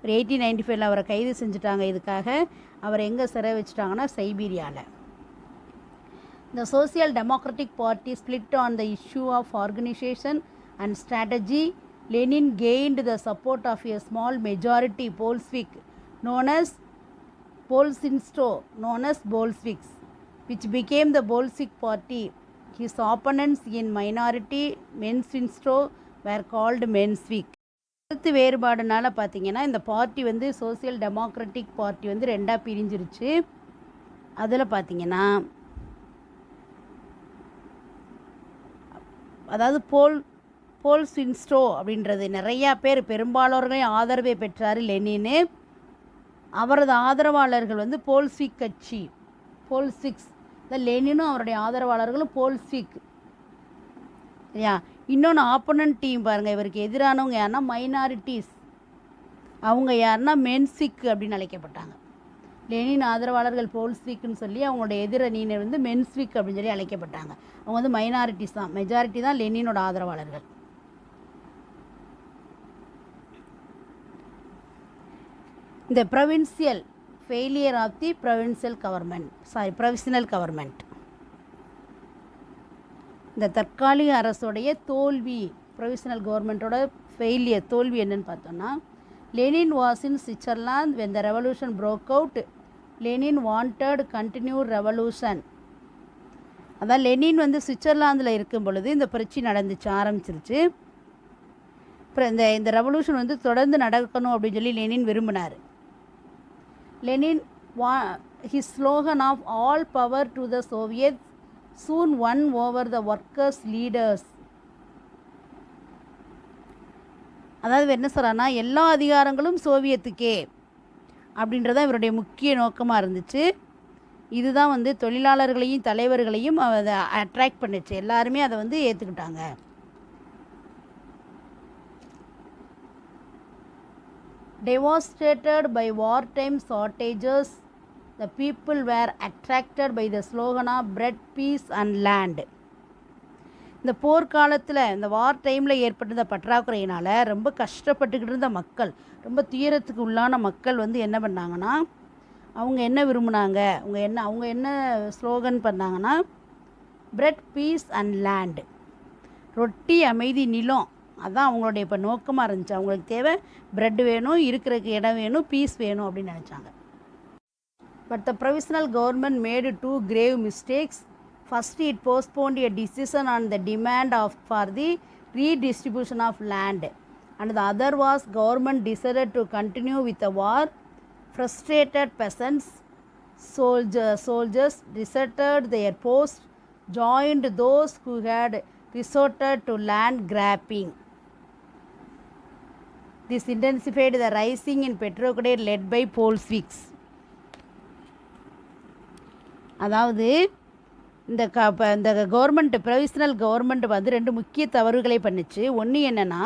ஒரு 1895 அவரை கைது செஞ்சுட்டாங்க. இதுக்காக அவர் எங்கே சிறை வச்சுட்டாங்கன்னா சைபீரியாவில். The Social Democratic Party split on the issue of organization and strategy. Lenin gained the support of a small majority Bolshevik known as Bolsheviks, which became the Bolshevik Party. His opponents in minority Menshevik were called Menshevik. கருத்து வேறுபாடுனால பார்த்தீங்கன்னா இந்த party வந்து social democratic party வந்து ரெண்டாக பிரிஞ்சிருச்சு. அதில் பார்த்தீங்கன்னா அதாவது போல்ஸ்வின்ஸ்டோ அப்படின்றது நிறையா பேர் பெரும்பாலோர்களையும் ஆதரவை பெற்றார் லெனின்னு. அவரது ஆதரவாளர்கள் வந்து போல்ஸ்விக் கட்சி, போல்ஸ்விக்ஸ். லெனினும் அவருடைய ஆதரவாளர்களும் போல்ஸ்விக் இல்லையா. இன்னொன்று ஆப்போனன்ட் டீம் பாருங்கள், இவருக்கு எதிரானவங்க யாருன்னா மைனாரிட்டிஸ், அவங்க யாருன்னா மென்ஸ்விக் அப்படின்னு அழைக்கப்பட்டாங்க. லெனின் ஆதரவாளர்கள் போல்ஸ்விக்னு சொல்லி அவங்களுடைய எதிரணியினர் வந்து மென்ஸ்விக் அப்படின்னு சொல்லி அழைக்கப்பட்டாங்க. அவங்க வந்து மைனாரிட்டிஸ் தான், மெஜாரிட்டி தான் லெனினோட ஆதரவாளர்கள். இந்த provincial failure of the provisional government, இந்த தற்காலிக அரசுடைய தோல்வி, ப்ரொவிஷனல் கவர்மெண்ட்டோட ஃபெயிலியர் தோல்வி என்னன்னு பார்த்தோன்னா, Lenin was in Switzerland when the revolution broke out. Lenin wanted continued revolution. அதான் லெனின் வந்து சுவிட்சர்லாந்தில் இருக்கும் பொழுது இந்த புரட்சி ஆரம்பிச்சிருச்சு. அப்புறம் இந்த ரெவல்யூஷன் வந்து தொடர்ந்து நடக்கணும் அப்படின்னு சொல்லி லெனின் விரும்பினார். Lenin his slogan of all power to the Soviets soon won over the workers leaders. அதாவது என்ன சொல்கிறான்னா, எல்லா அதிகாரங்களும் சோவியத்துக்கே அப்படின்றதான் இவருடைய முக்கிய நோக்கமாக இருந்துச்சு. இதுதான் வந்து தொழிலாளர்களையும் தலைவர்களையும் அதை அட்ராக்ட் பண்ணுச்சு. எல்லாருமே அதை வந்து ஏற்றுக்கிட்டாங்க. Devastated by wartime shortages, the people were attracted by the slogan of bread, peace and land. இந்த போர்க்காலத்தில் இந்த வார் டைமில் ஏற்பட்டிருந்த பற்றாக்குறையினால் ரொம்ப கஷ்டப்பட்டுக்கிட்டு இருந்த மக்கள், ரொம்ப துயரத்துக்கு உள்ளான மக்கள் வந்து என்ன பண்ணாங்கன்னா, அவங்க என்ன விரும்பினாங்க, அவங்க என்ன ஸ்லோகன் பண்ணாங்கன்னா, பிரெட், பீஸ் அண்ட் லேண்ட், ரொட்டி, அமைதி, நிலம். அதுதான் அவங்களுடைய இப்போ நோக்கமாக இருந்துச்சு. அவங்களுக்கு தேவை பிரெட் வேணும், இருக்கிறதுக்கு இடம் வேணும், பீஸ் வேணும் அப்படின்னு நினச்சாங்க. But the provisional government made 2 grave mistakes. First, it postponed a decision on the demand for the redistribution of land, and the other was government decided to continue with the war. Frustrated peasants, soldiers deserted their posts, joined those who had resorted to land grabbing. This intensified the rising in Petrograd led by Bolsheviks. அதாவது இந்த government, provisional government வந்து 2 முக்கிய தவறுகளை பண்ணிச்சு. ஒன்று என்னென்னா,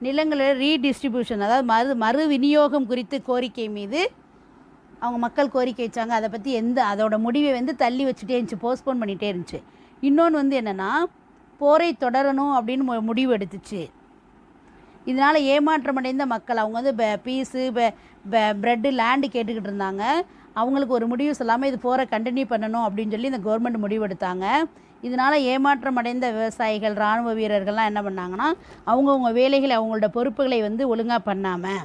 நிலங்களை redistribution, அதாவது மறு விநியோகம் குறித்து கோரிக்கை மீது அவங்க மக்கள் கோரிக்கை வச்சாங்க. அதை பற்றி அதோட முடிவை வந்து தள்ளி வச்சுட்டே இருந்துச்சு, போஸ்ட்போன் பண்ணிகிட்டே இருந்துச்சு. இன்னொன்று வந்து என்னென்னா, போரை தொடரணும் அப்படின்னு முடிவு எடுத்துச்சு. இதனால் ஏமாற்றமடைந்த மக்கள், அவங்க வந்து பீஸு, ப்ரெட்டு, லேண்டு கேட்டுக்கிட்டு இருந்தாங்க. அவங்களுக்கு ஒரு முடிவு சொல்லாமல் இது போரை கண்டினியூ பண்ணணும் அப்படின்னு சொல்லி இந்த கவர்மெண்ட் முடிவெடுத்தாங்க. இதனால் ஏமாற்றமடைந்த விவசாயிகள், இராணுவ வீரர்கள்லாம் என்ன பண்ணாங்கன்னா, அவங்கவுங்க வேலைகளை, அவங்களோட பொறுப்புகளை வந்து ஒழுங்காக பண்ணாமல்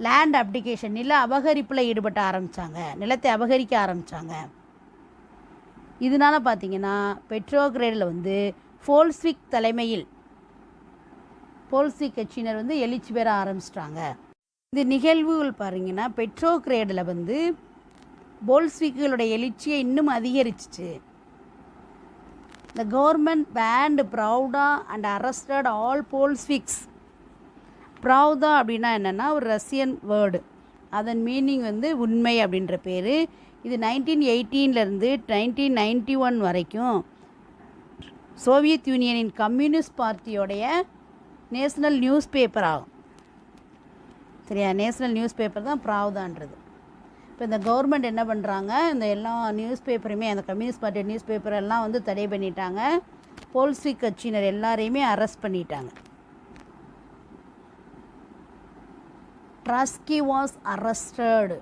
லேண்ட் அப்ளிகேஷன், நில அபகரிப்பில் ஈடுபட்ட ஆரம்பித்தாங்க, நிலத்தை அபகரிக்க ஆரம்பித்தாங்க. இதனால் பார்த்திங்கன்னா பெட்ரோகிரேடில் வந்து போல்ஸ்விக் தலைமையில் போல்ஸ்விக் கட்சியினர் வந்து எழுச்சி பெற ஆரம்பிச்சிட்டாங்க. இந்த நிகழ்வுகள் பாருங்கன்னா பெட்ரோகிரேடில் வந்து போல்ஸ்விக்குகளுடைய எழுச்சியை இன்னும் அதிகரிச்சிச்சு. The government banned Pravda and arrested all Bolsheviks. Pravda அப்படின்னா என்னென்னா ஒரு ரஷ்யன் வேர்டு, அதன் மீனிங் வந்து உண்மை அப்படின்ற பேர். இது 1918 1991 வரைக்கும் சோவியத் யூனியனின் கம்யூனிஸ்ட் பார்ட்டியோடைய நேஷ்னல் நியூஸ் பேப்பர் ஆகும். சரியா, நேஷ்னல் நியூஸ் பேப்பர் தான் ப்ராவ்தான்றது. இப்போ இந்த கவர்மெண்ட் என்ன பண்ணுறாங்க, இந்த எல்லா நியூஸ் பேப்பருமே, அந்த கம்யூனிஸ்ட் பார்ட்டி நியூஸ் பேப்பர் எல்லாம் வந்து தடை பண்ணிட்டாங்க. போல்ஸ்விக் கட்சியினர் எல்லாரையுமே அரெஸ்ட் பண்ணிட்டாங்க. Trotsky was arrested.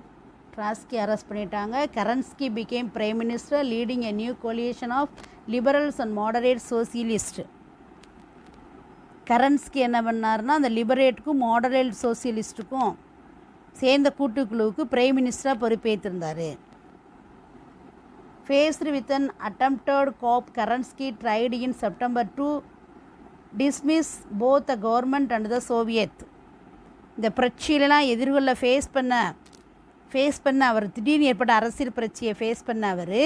Trotsky arrest பண்ணிட்டாங்க. Kerensky became prime minister leading a new coalition of liberals and moderate socialist. Kerensky என்ன பண்ணார்னா, அந்த லிபரேட்டுக்கும் மாடரேட் சோசியலிஸ்ட்டுக்கும் சேர்ந்த கூட்டுக்குழுவுக்கு பிரைம் மினிஸ்டராக பொறுப்பேற்றிருந்தார். Faced with an attempted coup, Kerensky tried in September to dismiss both the government and the Soviet. இந்த புரட்சியிலலாம் எதிர்கொள்ள ஃபேஸ் பண்ண அவர், திடீர்னு ஏற்பட்ட அரசியல் புரட்சியை ஃபேஸ் பண்ண அவர்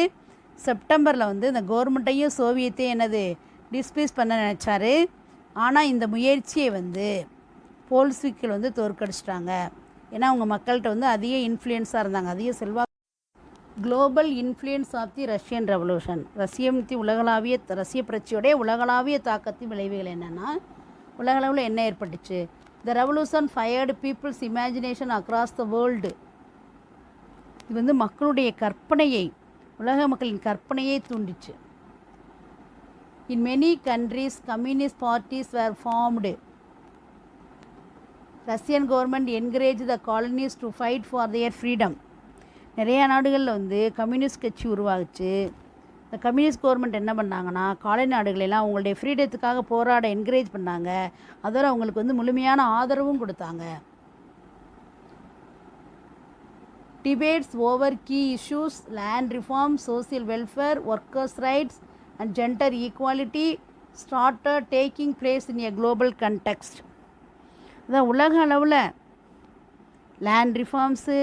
செப்டம்பரில் வந்து இந்த கவர்மெண்ட்டையும் சோவியத்தையும் டிஸ்மிஸ் பண்ண நினச்சார். ஆனால் இந்த முயற்சியை வந்து போல்ஸ்விக்கள் வந்து தோற்கடிச்சிட்டாங்க. ஏன்னா அவங்க மக்கள்கிட்ட வந்து அதிக இன்ஃப்ளூயன்ஸாக இருந்தாங்க, அதிக global influence of the Russian revolution. ரஷ்ய புரட்சியோடைய உலகளாவிய தாக்கத்தின் விளைவுகள் என்னென்னா, உலகளவில் என்ன ஏற்பட்டுச்சு? The revolution fired people's imagination across the world. இது வந்து மக்களுடைய கற்பனையை, உலக மக்களின் கற்பனையை தூண்டிச்சு. In many countries, communist parties were formed. Russian government encouraged the colonies to fight for their freedom. நிறைய நாடுகளில் வந்து கம்யூனிஸ்ட் கட்சி உருவாகுச்சு. இந்த கம்யூனிஸ்ட் கவர்மெண்ட் என்ன பண்ணாங்கன்னா, காலனி நாடுகளெல்லாம் அவங்களுடைய ஃப்ரீடத்துக்காக போராட என்கரேஜ் பண்ணாங்க. அதோட அவங்களுக்கு வந்து முழுமையான ஆதரவும் கொடுத்தாங்க. Debates over key issues, land reform, social welfare, workers rights and gender equality started taking place in a global context. அதான் உலக அளவில் லேண்ட் ரிஃபார்ம்ஸு,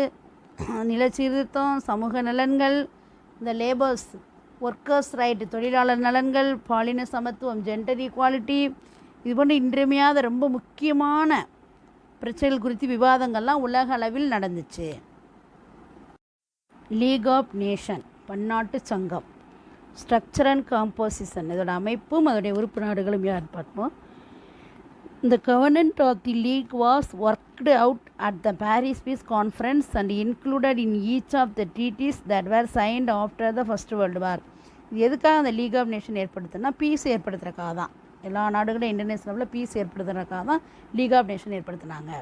நிலச்சீர்திருத்தம், சமூக நலன்கள், இந்த லேபர்ஸ், ஒர்க்கர்ஸ் ரைட், தொழிலாளர் நலன்கள், பாலின சமத்துவம், ஜெண்டர் ஈக்குவாலிட்டி, இது போன்ற இன்றியமையாத ரொம்ப முக்கியமான பிரச்சனைகள் குறித்து விவாதங்கள்லாம் உலக அளவில் நடந்துச்சு. லீக் ஆஃப் நேஷன் பன்னாட்டு சங்கம். ஸ்ட்ரக்சர் அண்ட் காம்போசிஷன், இதோட அமைப்பும் அதோடைய உறுப்பு நாடுகளும் யார் பார்ப்போம். The covenant of the league was worked out at the Paris Peace Conference and included in each of the treaties that were signed after the First World War. இது எதுக்காக அந்த லீக் ஆஃப் நேஷன் ஏற்படுத்துனா பீஸ் ஏற்படுத்துறதுக்காக தான். எல்லா நாடுகளும் இன்டர்நேஷனலில் piece ஏற்படுத்துறதுக்காக தான் league of nation ஏற்படுத்தினாங்க.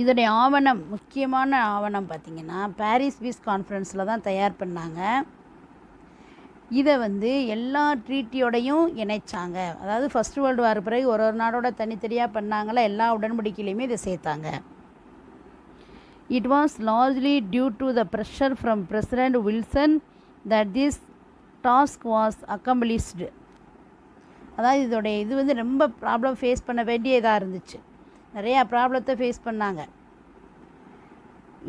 இதோடைய ஆவணம், முக்கியமான ஆவணம் பார்த்திங்கன்னா பாரிஸ் பீஸ் கான்ஃபரன்ஸில் தான் தயார் பண்ணாங்க. இதை எல்லா ட்ரீட்டியோடையும் இணைச்சாங்க. அதாவது ஃபஸ்ட் வேர்ல்டு வார் பிறகு ஒரு நாடோட தனித்தனியாக பண்ணாங்களா, எல்லா உடன்படிக்கையிலையுமே இதை சேர்த்தாங்க. It was largely due to the pressure from President Wilson that this task was accomplished. அதாவது இதோடைய ரொம்ப ப்ராப்ளம் ஃபேஸ் பண்ண வேண்டியதாக இருந்துச்சு. நிறையா ப்ராப்ளத்தை ஃபேஸ் பண்ணாங்க.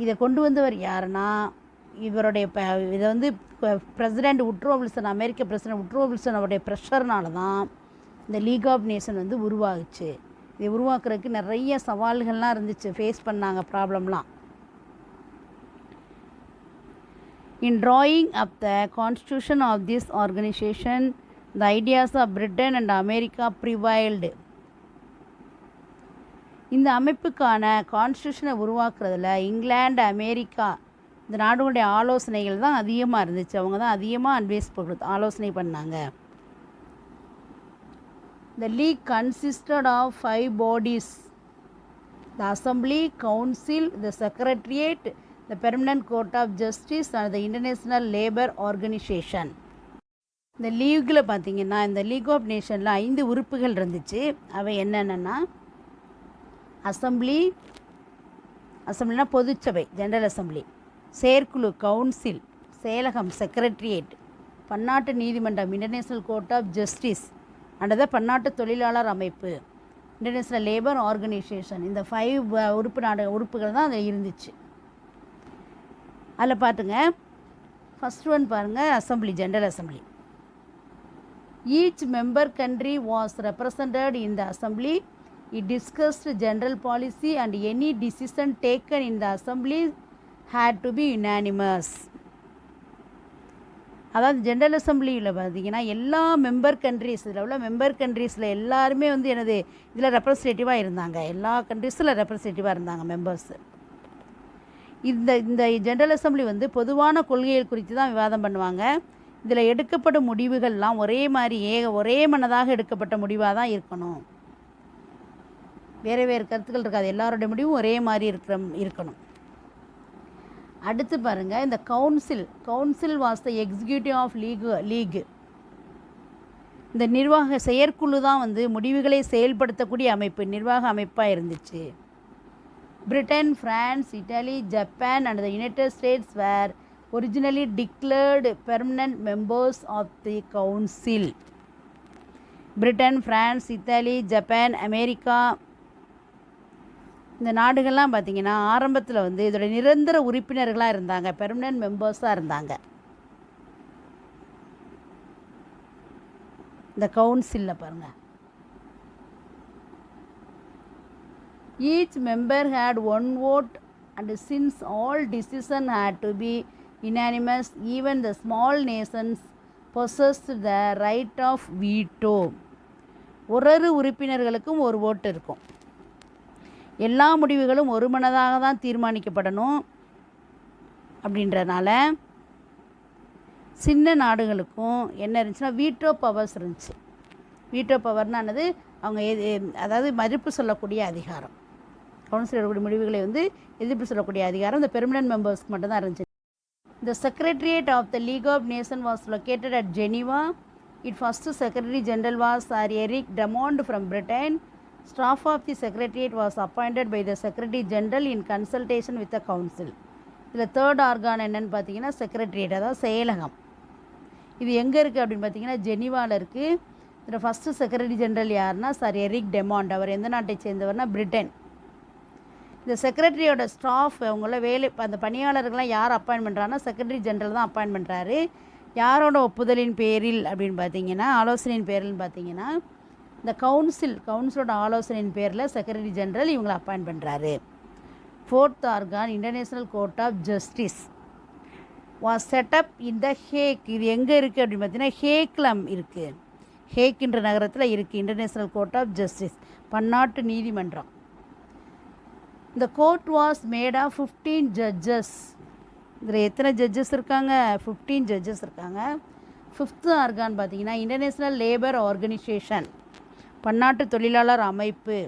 இதை கொண்டு வந்தவர் யாருன்னா இவருடைய இதை பிரசிடெண்ட் உட்ரோ வில்சன், அமெரிக்க பிரசிடெண்ட் உட்ரோ வில்சன் அவருடைய ப்ரெஷர்னால தான் இந்த லீக் ஆஃப் நேஷன் உருவாகுச்சு. இதை உருவாக்குறதுக்கு நிறைய சவால்கள்லாம் இருந்துச்சு, ஃபேஸ் பண்ணாங்க ப்ராப்ளம்லாம். இன் drawing up the constitution of this organization, the ideas of Britain and America prevailed. இந்த அமைப்புக்கான கான்ஸ்டியூஷனை உருவாக்குறதுல இங்கிலாந்து, அமெரிக்கா இந்த நாடுகளுடைய ஆலோசனைகள் தான் அதிகமாக இருந்துச்சு. அவங்க தான் அதிகமாக ஆலோசனை பண்ணாங்க. The league consisted of 5 bodies: the Assembly, Council, the Secretariat, the Permanent Court of Justice and the International Labour Organization. இந்த லீகில் பார்த்திங்கன்னா இந்த லீக் ஆஃப் நேஷனில் 5 உறுப்புகள் இருந்துச்சு. அவை என்னென்னா அசம்பிளினா பொதுச்சபை, ஜெனரல் அசம்பிளி, செயற்குழு கவுன்சில், செயலகம் செக்ரட்டரியேட், பன்னாட்டு நீதிமன்றம் இன்டர்நேஷ்னல் கோர்ட் ஆஃப் ஜஸ்டிஸ் அண்டத பன்னாட்டு தொழிலாளர் அமைப்பு, இன்டர்நேஷ்னல் லேபர் ஆர்கனைசேஷன். இந்த 5 உறுப்புகள் தான் அதில் இருந்துச்சு. அதில் பார்த்துங்க, ஃபஸ்ட் ஒன் பாருங்கள், assembly, general assembly. Each member country was represented in the assembly. It discussed general policy and any decision taken in the assembly had to be unanimous. அதாவது general அசம்பிளியில் பார்த்திங்கன்னா எல்லா மெம்பர் கண்ட்ரீஸ், இதில் உள்ள member கண்ட்ரீஸில் எல்லாருமே இதில் ரெப்ரஸன்டேட்டிவாக இருந்தாங்க. எல்லா கண்ட்ரீஸில் ரெப்ரஸன்டேட்டிவாக இருந்தாங்க மெம்பர்ஸு. இந்த ஜெனரல் அசம்பிளி பொதுவான கொள்கைகள் குறித்து தான் விவாதம் பண்ணுவாங்க. இதில் எடுக்கப்படும் முடிவுகள்லாம் ஒரே மனதாக எடுக்கப்பட்ட முடிவாக தான் இருக்கணும். வேறு கருத்துக்கள் இருக்காது, எல்லாருடைய முடிவும் ஒரே மாதிரி இருக்கணும். அடுத்து பாருங்கள், இந்த council was the executive of league. இந்த நிர்வாக செயற்குழு தான் முடிவுகளை செயல்படுத்தக்கூடிய அமைப்பு, நிர்வாக அமைப்பாக இருந்துச்சு. Britain, France, Italy, Japan and the United States were originally declared permanent members of the council. Britain, France, Italy, Japan, America இந்த நாடுகள்லாம் பார்த்திங்கன்னா ஆரம்பத்தில் இதோட நிரந்தர உறுப்பினர்களாக இருந்தாங்க, பெர்மனன்ட் மெம்பர்ஸாக இருந்தாங்க. இந்த கவுன்சிலில் பாருங்கள், each member had 1 vote and since all decision had to be unanimous, even the small nations possessed the right of veto. ஒரு உறுப்பினர்களுக்கும் 1 vote இருக்கும். எல்லா முடிவுகளும் ஒருமனதாக தான் தீர்மானிக்கப்படணும். அப்படின்றனால சின்ன நாடுகளுக்கும் என்ன இருந்துச்சுன்னா வீட்டோ பவர்ஸ் இருந்துச்சு. வீட்டோ பவர்னானது அவங்க அதாவது மதிப்பு சொல்லக்கூடிய அதிகாரம். கவுன்சில் எடுக்கக்கூடிய முடிவுகளை எதிர்ப்பு சொல்லக்கூடிய அதிகாரம் இந்த பெர்மனன்ட் மெம்பர்ஸ்க்கு மட்டும்தான் இருந்துச்சு. The Secretariat of the League of Nations was located at Geneva. Its first Secretary General was Sir Eric Dumont from Britain. Staff of the Secretariat was appointed by the Secretary General in consultation with the Council. இதில் third argon என்னென்னு பார்த்தீங்கன்னா secretariat, அதாவது செயலகம். இது எங்கே இருக்குது அப்படின்னு பார்த்தீங்கன்னா ஜெனீவாவில் இருக்குது. இதில் ஃபஸ்ட்டு செக்ரட்டரி ஜெனரல் யாருன்னா சார் எரிக் டெமாண்ட். அவர் எந்த நாட்டை சேர்ந்தவர்னா பிரிட்டன். இந்த செக்ரட்டரியோட ஸ்டாஃப் அவங்கள அந்த பணியாளர்கள்லாம் யார் அப்பாயின்ட் பண்ணுறாங்கன்னா செக்ரட்டரி ஜெனரல் தான் அப்பாயின்ட் பண்ணுறாரு. யாரோட ஒப்புதலின் பேரில் அப்படின்னு பார்த்தீங்கன்னா, ஆலோசனையின் பேரில்னு பார்த்தீங்கன்னா இந்த கவுன்சிலோட ஆலோசனையின் பேரில் செக்ரட்டரி ஜெனரல் இவங்களை அப்பாயின்ட் பண்ணுறாரு. 4th organ international court of justice. Was set up in the Hague. இது எங்கே இருக்குது அப்படின்னு பார்த்தீங்கன்னா ஹேக்கில் இருக்குது. ஹேக் என்ற நகரத்தில் இருக்குது இன்டர்நேஷ்னல் கோர்ட் ஆஃப் ஜஸ்டிஸ், பன்னாட்டு நீதிமன்றம். இந்த court was made of 15 judges. இதில் எத்தனை ஜட்ஜஸ் இருக்காங்க? 15 ஜட்ஜஸ் இருக்காங்க. ஃபிஃப்த்து ஆர்கான் பார்த்தீங்கன்னா இன்டர்நேஷ்னல் லேபர் ஆர்கனைசேஷன், பன்னாட்டு தொழிலாளர் அமைப்பு.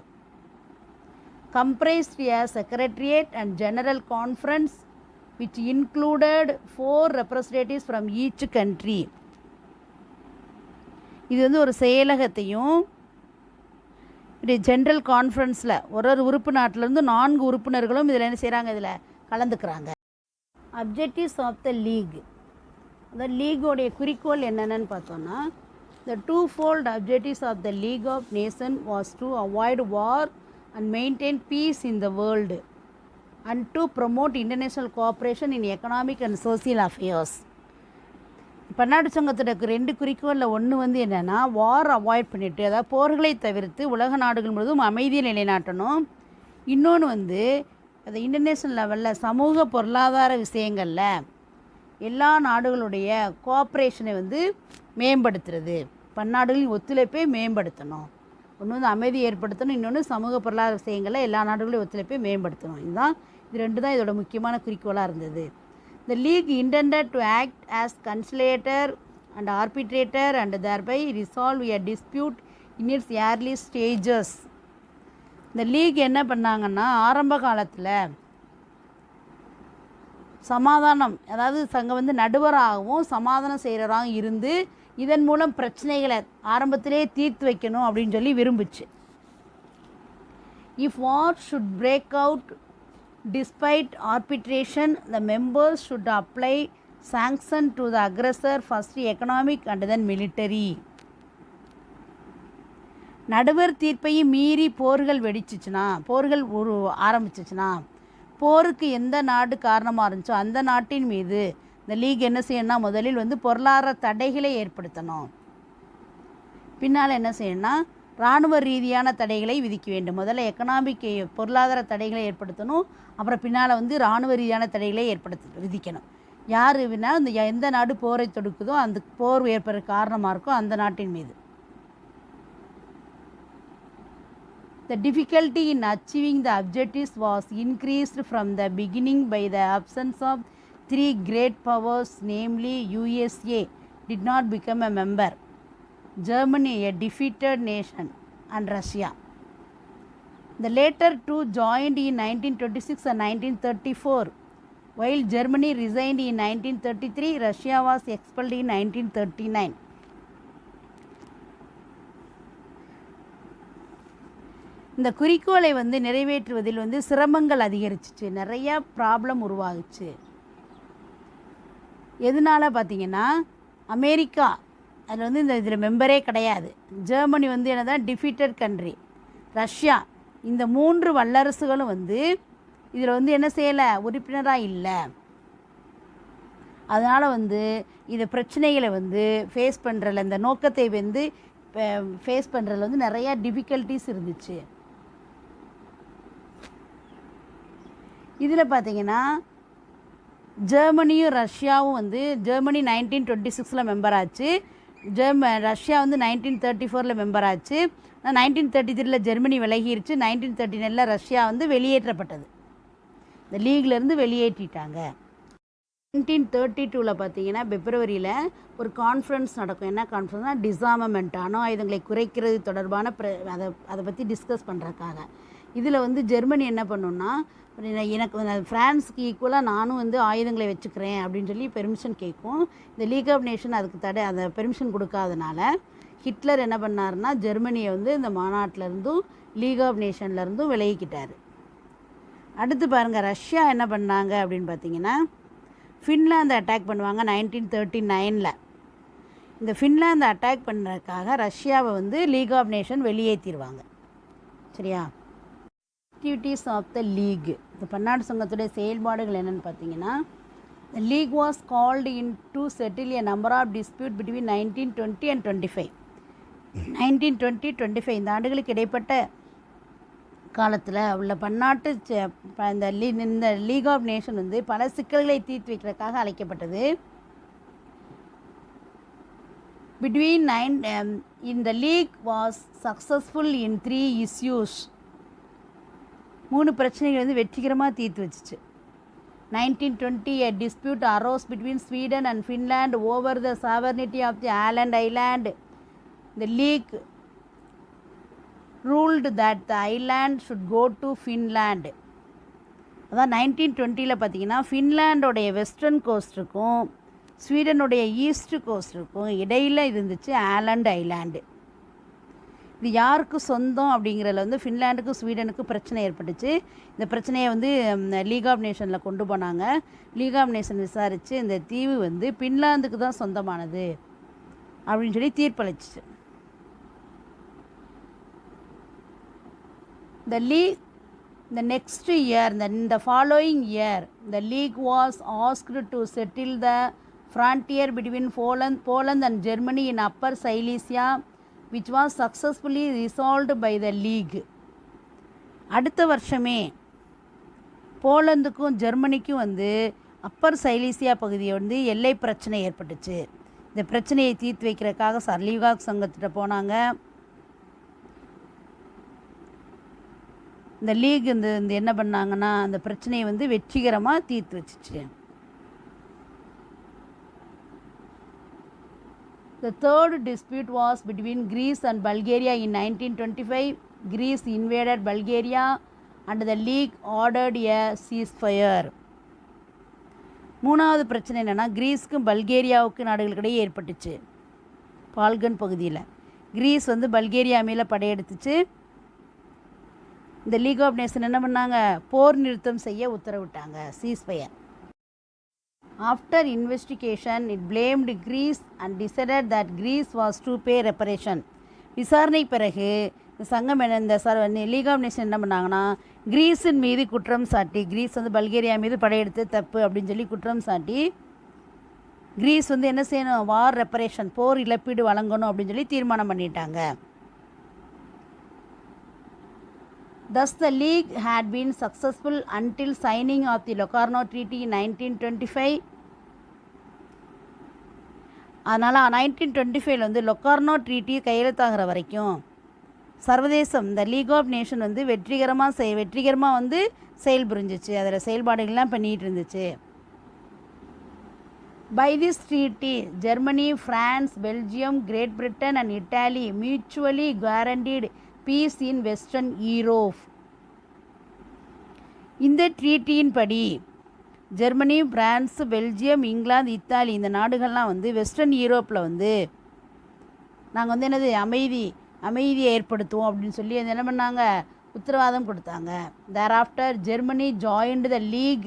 comprised a secretariat and general conference which included 4 representatives from each country. இது வந்து ஒரு செயலகத்தையும் இது ஜென்ரல் கான்ஃபரன்ஸில் ஒரு உறுப்பு நாட்டிலேருந்து 4 உறுப்பினர்களும் இதில் என்ன செய்கிறாங்க, இதில் கலந்துக்கிறாங்க. Objectives of the league. அந்த லீகோடைய குறிக்கோள் என்னென்னு பார்த்தோன்னா, the twofold objectives of the League of Nations was to avoid war and maintain peace in the world and to promote international cooperation in economic and social affairs. பன்னாட்டு சங்கத்தோட 2 குறிக்கோளில் ஒன்று வந்து என்னென்னா வார் avoid பண்ணிவிட்டு, அதாவது போர்களை தவிர்த்து உலக நாடுகள் முழுவதும் அமைதியை நிலைநாட்டணும். இன்னொன்று வந்து அது இன்டர்நேஷ்னல் லெவலில் சமூக பொருளாதார விஷயங்களில் எல்லா நாடுகளுடைய கோஆப்ரேஷனை வந்து மேம்படுத்துறது, பன்னாடுகளின் ஒத்துழைப்பை மேம்படுத்தணும். ஒன்று வந்து அமைதி ஏற்படுத்தணும், இன்னொன்று சமூக பொருளாதார விஷயங்களில் எல்லா நாடுகளையும் ஒத்துழைப்பை மேம்படுத்தணும். இது 2 தான் இதோட முக்கியமான குறிக்கோளாக இருந்தது. The league intended to act as conciliator and arbitrator and thereby resolve a dispute in its early stages. இந்த லீக் என்ன பண்ணாங்கன்னா ஆரம்ப காலத்தில் சமாதானம், அதாவது சங்கம் வந்து நடுவராகவும் சமாதானம் செய்கிறவராகவும் இருந்து இதன் மூலம் பிரச்சனைகளை ஆரம்பத்திலே தீர்த்து வைக்கணும் அப்படின்னு சொல்லி விரும்புச்சு. If war should break out despite arbitration, the members should apply sanction to the aggressor, first economic and then military. நடுவர் தீர்ப்பையும் மீறி போர்கள் வெடிச்சிச்சுன்னா, போர்கள் ஆரம்பிச்சிச்சுன்னா, போருக்கு எந்த நாடு காரணமாக இருந்துச்சோ அந்த நாட்டின் மீது இந்த லீக் என்ன செய்யணும்னா முதலில் வந்து பொருளாதார தடைகளை ஏற்படுத்தணும். பின்னால் என்ன செய்யணும்னா இராணுவ ரீதியான தடைகளை விதிக்க வேண்டும். முதல்ல எக்கனாமிக் பொருளாதார தடைகளை ஏற்படுத்தணும், அப்புறம் பின்னால் வந்து இராணுவ ரீதியான தடைகளை விதிக்கணும். யார் வேணா இந்த எந்த நாடு போரை தொடுக்குதோ அந்த போர் ஏற்படுற காரணமாக இருக்கோ அந்த நாட்டின் மீது. The difficulty in achieving the objectives was increased from the beginning by the absence of 3 great powers, namely USA did not become a member, Germany a defeated nation, and Russia. The latter two joined in 1926 and 1934. While Germany resigned in 1933, Russia was expelled in 1939. இந்த குறிக்கோளை வந்து நிறைவேற்றுவதில் வந்து சிரமங்கள் அதிகரிச்சிச்சு, நிறையா problem உருவாகுச்சு. எதனால் பார்த்திங்கன்னா America அதில் வந்து இதில் மெம்பரே கிடையாது. ஜெர்மனி வந்து என்னதான் டிஃபீட்டட் கண்ட்ரி. ரஷ்யா, இந்த 3 வல்லரசுகளும் வந்து இதில் வந்து என்ன செய்யலை, உறுப்பினராக இல்லை. அதனால் வந்து இந்த பிரச்சனைகளை வந்து ஃபேஸ் பண்ணுறதில், இந்த நோக்கத்தை வந்து ஃபேஸ் பண்ணுறதுல வந்து நிறையா டிஃபிகல்ட்டிஸ் இருந்துச்சு. இதில் பார்த்திங்கன்னா ஜெர்மனியும் ரஷ்யாவும் வந்து ஜெர்மனி 1926 மெம்பர் ஆச்சு, ரஷ்யா வந்து 1934 மெம்பர் ஆச்சு. 1933 ஜெர்மனி விலகிருச்சு, 1939 ரஷ்யா வந்து வெளியேற்றப்பட்டது, இந்த லீக்லேருந்து வெளியேற்றிட்டாங்க. 1932 பார்த்திங்கன்னா பிப்ரவரியில் ஒரு கான்ஃபரன்ஸ் நடக்கும். என்ன கான்ஃபரன்ஸ்னால் டிஸார்மமெண்ட், அணு ஆயுதங்களை குறைக்கிறது தொடர்பான அதை பற்றி டிஸ்கஸ் பண்ணுறதுக்காக. இதில் வந்து ஜெர்மனி என்ன பண்ணுன்னா, எனக்கு ஃப்ரான்ஸுக்கு ஈக்குவலாக நானும் வந்து ஆயுதங்களை வச்சுக்கிறேன் அப்படின்னு சொல்லி பெர்மிஷன் கேட்கும். இந்த லீக் ஆஃப் நேஷன் அதுக்கு அதை பெர்மிஷன் கொடுக்காதனால ஹிட்லர் என்ன பண்ணாருன்னா ஜெர்மனியை வந்து இந்த மாநாட்டிலருந்தும் லீக் ஆஃப் நேஷன்லேருந்தும் விலகிக்கிட்டார். அடுத்து பாருங்கள், ரஷ்யா என்ன பண்ணாங்க அப்படின்னு பார்த்தீங்கன்னா ஃபின்லாந்தை அட்டாக் பண்ணுவாங்க 1939. இந்த ஃபின்லாந்தை அட்டாக் பண்ணுறதுக்காக ரஷ்யாவை வந்து லீக் ஆஃப் நேஷன் வெளியேற்றிடுவாங்க. சரியா? ஆக்டிவிட்டீஸ் ஆஃப் த லீக், இந்த பன்னாட்டு சங்கத்துடைய செயல்பாடுகள் என்னென்னு பார்த்தீங்கன்னா, the league was called in to settle a number of dispute between 1920 and 25. 1920-25 இந்த ஆண்டுகளுக்கு இடைப்பட்ட காலத்தில் உள்ள பன்னாட்டு இந்த லீக் ஆஃப் நேஷன் வந்து பல சிக்கல்களை தீர்த்து வைக்கிறதுக்காக அழைக்கப்பட்டது. Between in the league was successful in 3 issues. 3 பிரச்சனைகள் வந்து வெற்றிகரமாக தீர்த்து வச்சுச்சு. 1920 a dispute arose between Sweden and Finland over the sovereignty of the Åland island. The league ruled that the island should go to Finland. அதான் 1920 பார்த்தீங்கன்னா ஃபின்லாண்டோடைய western கோஸ்ட்டுக்கும் ஸ்வீடனுடைய east கோஸ்ட்டுக்கும் இடையில் இருந்துச்சு Holland island. இது யாருக்கு சொந்தம் அப்படிங்கிறதுல வந்து ஃபின்லாண்டுக்கும் ஸ்வீடனுக்கும் பிரச்சனை ஏற்பட்டுச்சு. இந்த பிரச்சனையை வந்து லீக் ஆஃப் நேஷனில் கொண்டு போனாங்க. லீக் ஆஃப் நேஷன் விசாரித்து இந்த தீவு வந்து ஃபின்லாந்துக்கு தான் சொந்தமானது அப்படின்னு சொல்லி தீர்ப்பளிச்சிச்சு. The next year, in the following year, the league was asked to settle the frontier between Poland and Germany in Upper Silesia, which was successfully resolved by the league. அடுத்த வருஷமே போலந்துக்கும் ஜெர்மனிக்கும் வந்து அப்பர் சைலீசியா பகுதியை வந்து எல்லை பிரச்சனை ஏற்பட்டுச்சு. இந்த பிரச்சனையை தீர்த்து வைக்கிறதுக்காக லீகாக் சங்கத்திட்ட போனாங்க. இந்த லீக் இந்த என்ன பண்ணாங்கன்னா அந்த பிரச்சனையை வந்து வெற்றிகரமாக தீர்த்து வச்சிச்சு. The third dispute was between Greece and Bulgaria in 1925. Greece invaded Bulgaria and the league ordered a ceasefire. மூணாவது பிரச்சனை என்னென்னா கிரீஸுக்கும் பல்கேரியாவுக்கு நாடுகளுக்கிடையே ஏற்பட்டுச்சு. பால்கன் பகுதியில் கிரீஸ் வந்து பல்கேரியா மேலே படையெடுத்துச்சு. இந்த லீக் ஆஃப் நேஷன் என்ன பண்ணாங்க, போர் நிறுத்தம் செய்ய உத்தரவிட்டாங்க, ceasefire. After investigation, it blamed Greece and decided that Greece was to pay reparation. விசாரணை பிறகு இந்த சங்கம் இந்த லீக் ஆஃப் நேஷன் என்ன பண்ணாங்கன்னா கிரீஸின் மீது குற்றம் சாட்டி, கிரீஸ் வந்து பல்கேரியா மீது படையெடுத்து தப்பு அப்படின்னு சொல்லி குற்றம் சாட்டி கிரீஸ் வந்து என்ன செய்யணும், வார் ரெப்பரேஷன், போர் இழப்பீடு வழங்கணும் அப்படின்னு சொல்லி தீர்மானம் பண்ணிட்டாங்க. Thus the league had been successful until signing of the Locarno Treaty in 1925. அதனால் 1925 வந்து லொக்கார்னோ ட்ரீட்டி கையெழுத்தாகிற வரைக்கும் சர்வதேசம் இந்த லீக் ஆஃப் நேஷன் வந்து வெற்றிகரமாக வந்து செயல்புரிஞ்சிச்சு. அதில் செயல்பாடுகள்லாம் பண்ணிகிட்டு இருந்துச்சு. By this treaty, Germany, France, Belgium, Great Britain and Italy mutually guaranteed peace in western Europe. இந்த ட்ரீட்டியின் படி Germany, France, Belgium, England, Italy இந்த நாடுகள்லாம் வந்து வெஸ்டர்ன் யூரோப்பில் வந்து நாங்கள் வந்து என்னது அமைதியை ஏற்படுத்துவோம் அப்படின்னு சொல்லி என்ன பண்ணாங்க, உத்தரவாதம் கொடுத்தாங்க. Thereafter Germany joined the league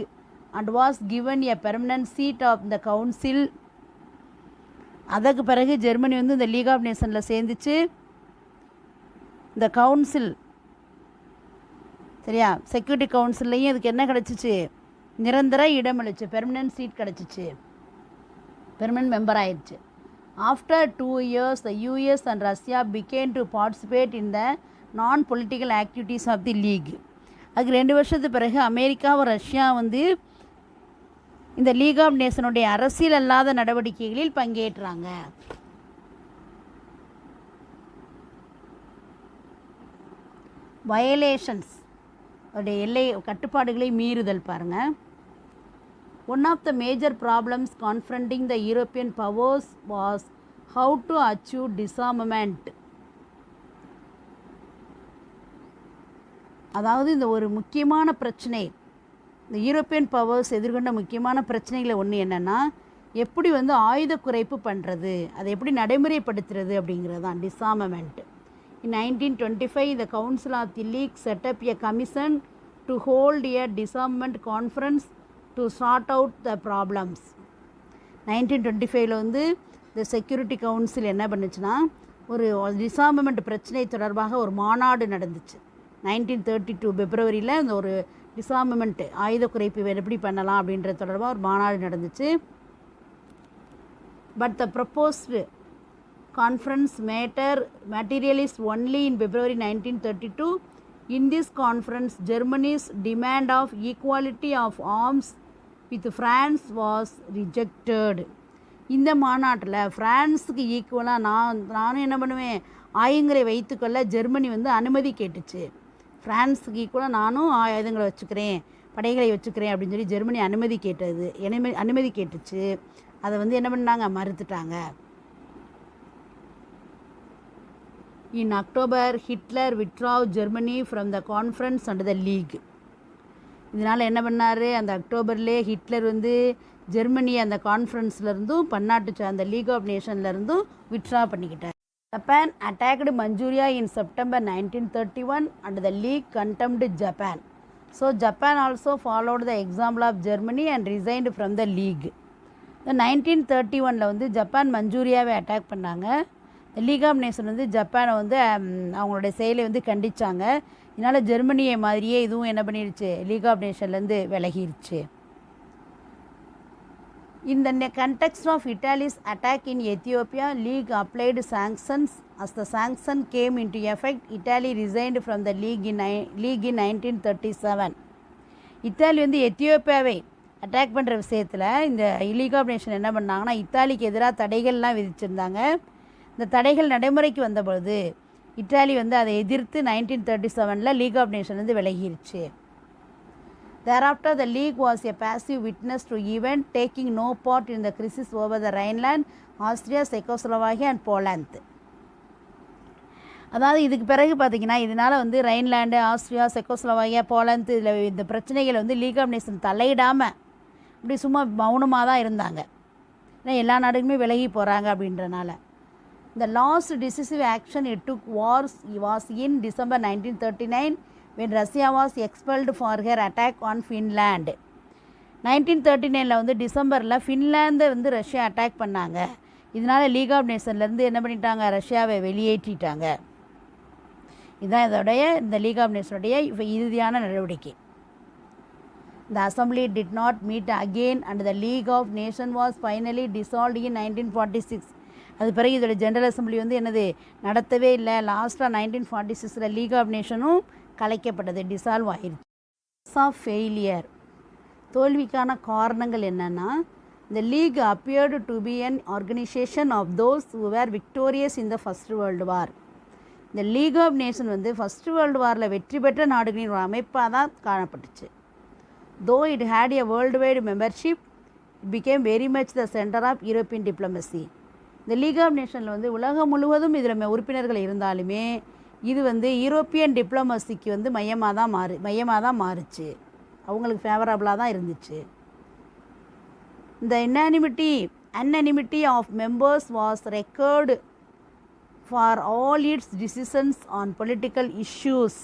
and was given a permanent seat of the council. அதற்கு பிறகு ஜெர்மனி வந்து இந்த லீக் ஆஃப் நேஷனில் சேர்ந்துச்சு. இந்த கவுன்சில் சரியா, செக்யூரிட்டி கவுன்சில்லையும் இதுக்கு என்ன கிடச்சிச்சு, நிரந்தர இடம் அளிச்சு, பெர்மனன்ட் சீட் கிடச்சிச்சு, பெர்மனன்ட் மெம்பர் ஆயிடுச்சு. After 2 years the US and Russia began to participate in the non-political activities of the league. அதுக்கு 2 வருஷத்துக்கு பிறகு அமெரிக்காவும் ரஷ்யா வந்து இந்த லீக் ஆஃப் நேஷனுடைய அரசியல் அல்லாத நடவடிக்கைகளில் பங்கேற்றாங்க. வயலேஷன்ஸ் அவருடைய எல்லை கட்டுப்பாடுகளை மீறுதல் பாருங்கள். One of the major problems confronting the European powers was how to achieve disarmament. அதாவது இந்த ஒரு முக்கியமான பிரச்சனை, இந்த யூரோப்பியன் பவர்ஸ் எதிர்கொண்ட முக்கியமான பிரச்சனைகளை ஒன்று என்னென்னா எப்படி வந்து ஆயுத குறைப்பு பண்ணுறது, அதை எப்படி நடைமுறைப்படுத்துறது அப்படிங்கிறது தான் டிசார்மமெண்ட். In 1925, the Council of the League set up a commission to hold a disarmament conference to sort out the problems. 1925 வந்து இந்த செக்யூரிட்டி கவுன்சில் என்ன பண்ணுச்சுன்னா ஒரு டிசார்மமெண்ட் பிரச்சனை தொடர்பாக ஒரு மாநாடு நடந்துச்சு. 1932 பிப்ரவரியில் இந்த ஒரு டிசார்மமெண்ட் ஆயுத குறைப்பு எப்படி பண்ணலாம் அப்படின்ற தொடர்பாக ஒரு மாநாடு நடந்துச்சு. But the proposed conference materialized only in February 1932 In this conference, Germany's demand of equality of arms with France was rejected. இந்த மாநாட்டில் ஃப்ரான்ஸுக்கு ஈக்குவலாக நானும் என்ன பண்ணுவேன், ஆயுதங்களை வைத்துக்கொள்ள ஜெர்மனி வந்து அனுமதி கேட்டுச்சு. ஃப்ரான்ஸுக்கு ஈக்குவலாக நானும் ஆயுதங்களை வச்சுக்கிறேன், படைகளை வச்சுக்கிறேன் அப்படின்னு சொல்லி ஜெர்மனி அனுமதி கேட்டுச்சு. அதை வந்து என்ன பண்ணாங்க, மறுத்துட்டாங்க. In October, Hitler withdrew Germany from the conference and the league. இதனால் என்ன பண்ணார், அந்த அக்டோபர்லேயே ஹிட்லர் வந்து ஜெர்மனி அந்த கான்ஃபரன்ஸ்லேருந்தும் பன்னாட்டு அந்த லீக் ஆஃப் நேஷன்லேருந்தும் வித்ட்ரா பண்ணிக்கிட்டார். Japan attacked Manchuria in September 1931 and the league contemned Japan. So Japan also followed the example of Germany and resigned from the league. இந்த 1931 வந்து ஜப்பான் மஞ்சூரியாவை அட்டாக் பண்ணாங்க. லீக் ஆஃப் நேஷன் வந்து ஜப்பானை வந்து அவங்களுடைய செயலை வந்து கண்டித்தாங்க. இதனால் ஜெர்மனியை மாதிரியே இதுவும் என்ன பண்ணிடுச்சு, லீக் ஆஃப் நேஷன்லேருந்து விலகிருச்சு. In the context of Italy's attack in Ethiopia, League applied sanctions. As the sanction came into effect, Italy resigned from the league in 1937. Italy வந்து எத்தியோப்பியாவை அட்டாக் பண்ணுற விஷயத்தில் இந்த லீக் ஆஃப் நேஷன் என்ன பண்ணாங்கன்னா, இத்தாலிக்கு எதிராக தடைகள்லாம் விதிச்சிருந்தாங்க. இந்த தடைகள் நடைமுறைக்கு வந்தபொழுது இத்தாலி வந்து அதை எதிர்த்து 1937 லீக் ஆஃப் நேஷன் வந்து விலகிருச்சு. Thereafter, the league was a passive witness to event, taking no part in the crisis over the Rhineland, Austria, Czechoslovakia and Poland. அதாவது இதுக்கு பிறகு பார்த்திங்கன்னா, இதனால் வந்து ரைன்லாண்டு, ஆஸ்திரியா, செக்கோஸ்லோவாக்கியா, போலந்து இதில் இந்த பிரச்சனைகள் வந்து லீக் ஆஃப் நேஷன் தலையிடாமல் இப்படி சும்மா மௌனமாக தான் இருந்தாங்க. ஏன்னா எல்லா நாடுகளுமே விலகி போகிறாங்க அப்படின்றனால. The last decisive action it took was in December 1939 when Russia was expelled for her attack on Finland. 1939 வந்து டிசம்பரில் ஃபின்லாந்தை வந்து ரஷ்யா அட்டாக் பண்ணாங்க. இதனால் லீக் ஆஃப் நேஷன்லேருந்து என்ன பண்ணிட்டாங்க, ரஷ்யாவை வெளியேற்றிட்டாங்க. இதுதான் இந்த லீக் ஆஃப் நேஷனுடைய இறுதியான நடவடிக்கை. The assembly did not meet again and the League of Nations was finally dissolved in 1946. அது பிறகு இதோட ஜென்ரல் அசம்பிளி வந்து என்னது நடத்தவே இல்லை. லாஸ்ட்டாக 1946 லீக் ஆஃப் நேஷனும் கலைக்கப்பட்டது, டிசால்வ் ஆகிருச்சு. ஆஃப் ஃபெயிலியர், தோல்விக்கான காரணங்கள் என்னென்னா, இந்த league appeared to be an organisation of those who were victorious in the First World War. இந்த லீக் ஆஃப் நேஷன் வந்து ஃபஸ்ட் வேர்ல்டு வாரில் வெற்றி பெற்ற நாடுகளின் ஒரு அமைப்பாக தான் காணப்பட்டுச்சு. Though it had a world wide membership, it became very much the centre of European diplomacy. இந்த லீக் ஆஃப் நேஷனில் வந்து உலகம் முழுவதும் இதில் உறுப்பினர்கள் இருந்தாலுமே இது வந்து யூரோப்பியன் டிப்ளமசிக்கு வந்து மையமாக தான் மாறுச்சு. அவங்களுக்கு ஃபேவரபுளாக தான் இருந்துச்சு. இந்த unanimity of members was record for all its decisions on political issues.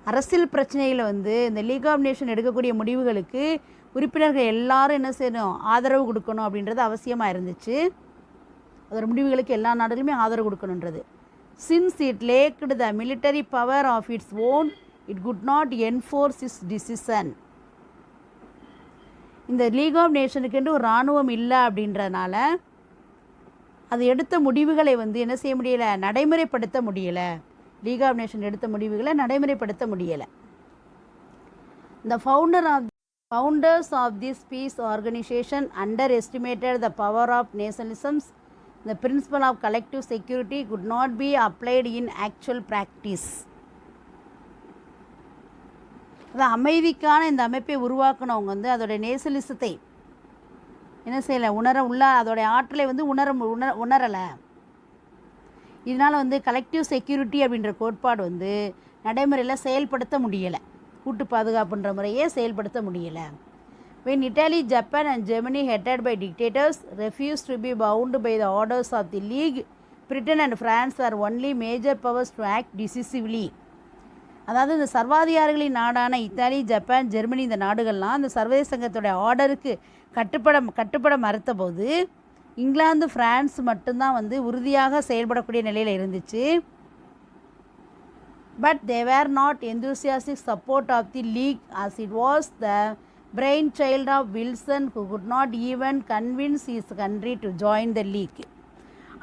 அரசியல் பிரச்சனைகளை வந்து இந்த லீக் ஆஃப் நேஷன் எடுக்கக்கூடிய முடிவுகளுக்கு உறுப்பினர்கள் எல்லாரும் என்ன செய்யணும், ஆதரவு கொடுக்கணும் அப்படின்றது அவசியமாக இருந்துச்சு. அதோட முடிவுகளுக்கு எல்லா நாடுகளுமே ஆதரவு கொடுக்கணுன்றது. Since it lacked the military power of its own, it could not enforce its decision. இந்த லீக் ஆஃப் நேஷனுக்கென்று ஒரு இராணுவம் இல்லை அப்படின்றனால அது எடுத்த முடிவுகளை வந்து என்ன செய்ய முடியலை, நடைமுறைப்படுத்த முடியலை. லீக் ஆஃப் நேஷன் எடுத்த முடிவுகளை நடைமுறைப்படுத்த முடியலை. The founders of this peace organization underestimated the power of nationalism. The principle of collective security could not be applied in actual practice. அதான் அமைதிக்கான இந்த அமைப்பை உருவாக்கினவங்க வந்து அதோடைய நேஷனலிசத்தை என்ன செய்யலை, அதோடைய ஆற்றலை வந்து உணரலை. இதனால் வந்து கலெக்டிவ் செக்யூரிட்டி அப்படின்ற கோட்பாடு வந்து நடைமுறையில் செயல்படுத்த முடியலை, கூட்டு பாதுகாப்புன்ற முறையே செயல்படுத்த முடியலை. When Italy, Japan and Germany, headed by dictators, refused to be bound by the orders of the League, Britain and France were only major powers to act decisively. அதாவது இந்த சர்வாதிகாரிகளின் நாடான இத்தாலி, ஜப்பான், ஜெர்மனி இந்த நாடுகள்லாம் இந்த சர்வதேச சங்கத்துடைய ஆர்டருக்கு கட்டுப்பட மறுத்த போது இங்கிலாந்து, பிரான்ஸ் மட்டும்தான் வந்து உறுதியாக செயல்படக்கூடிய நிலையில் இருந்துச்சு. But they were not enthusiastic support of the League, as it was the brainchild of Wilson, who could not even convince his country to join the League.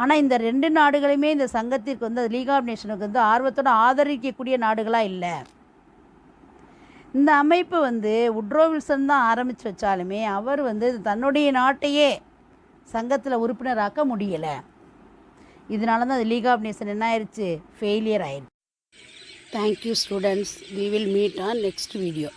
ஆனால் இந்த 2 நாடுகளுமே இந்த சங்கத்திற்கு வந்து லீக் ஆஃப் நேஷனுக்கு வந்து ஆர்வத்தோடு ஆதரிக்கக்கூடிய நாடுகளாக இல்லை. இந்த அமைப்பு வந்து உட்ரோ வில்சன் தான் ஆரம்பித்து வச்சாலுமே அவர் வந்து தன்னுடைய நாட்டையே சங்கத்தில் உறுப்பினராக்க முடியலை. இதனால தான் அது லீக் ஆஃப் நேஷன் என்ன ஆயிடுச்சு, ஃபெயிலியர் ஆயிடுச்சு. Thank you students. We will meet on next video.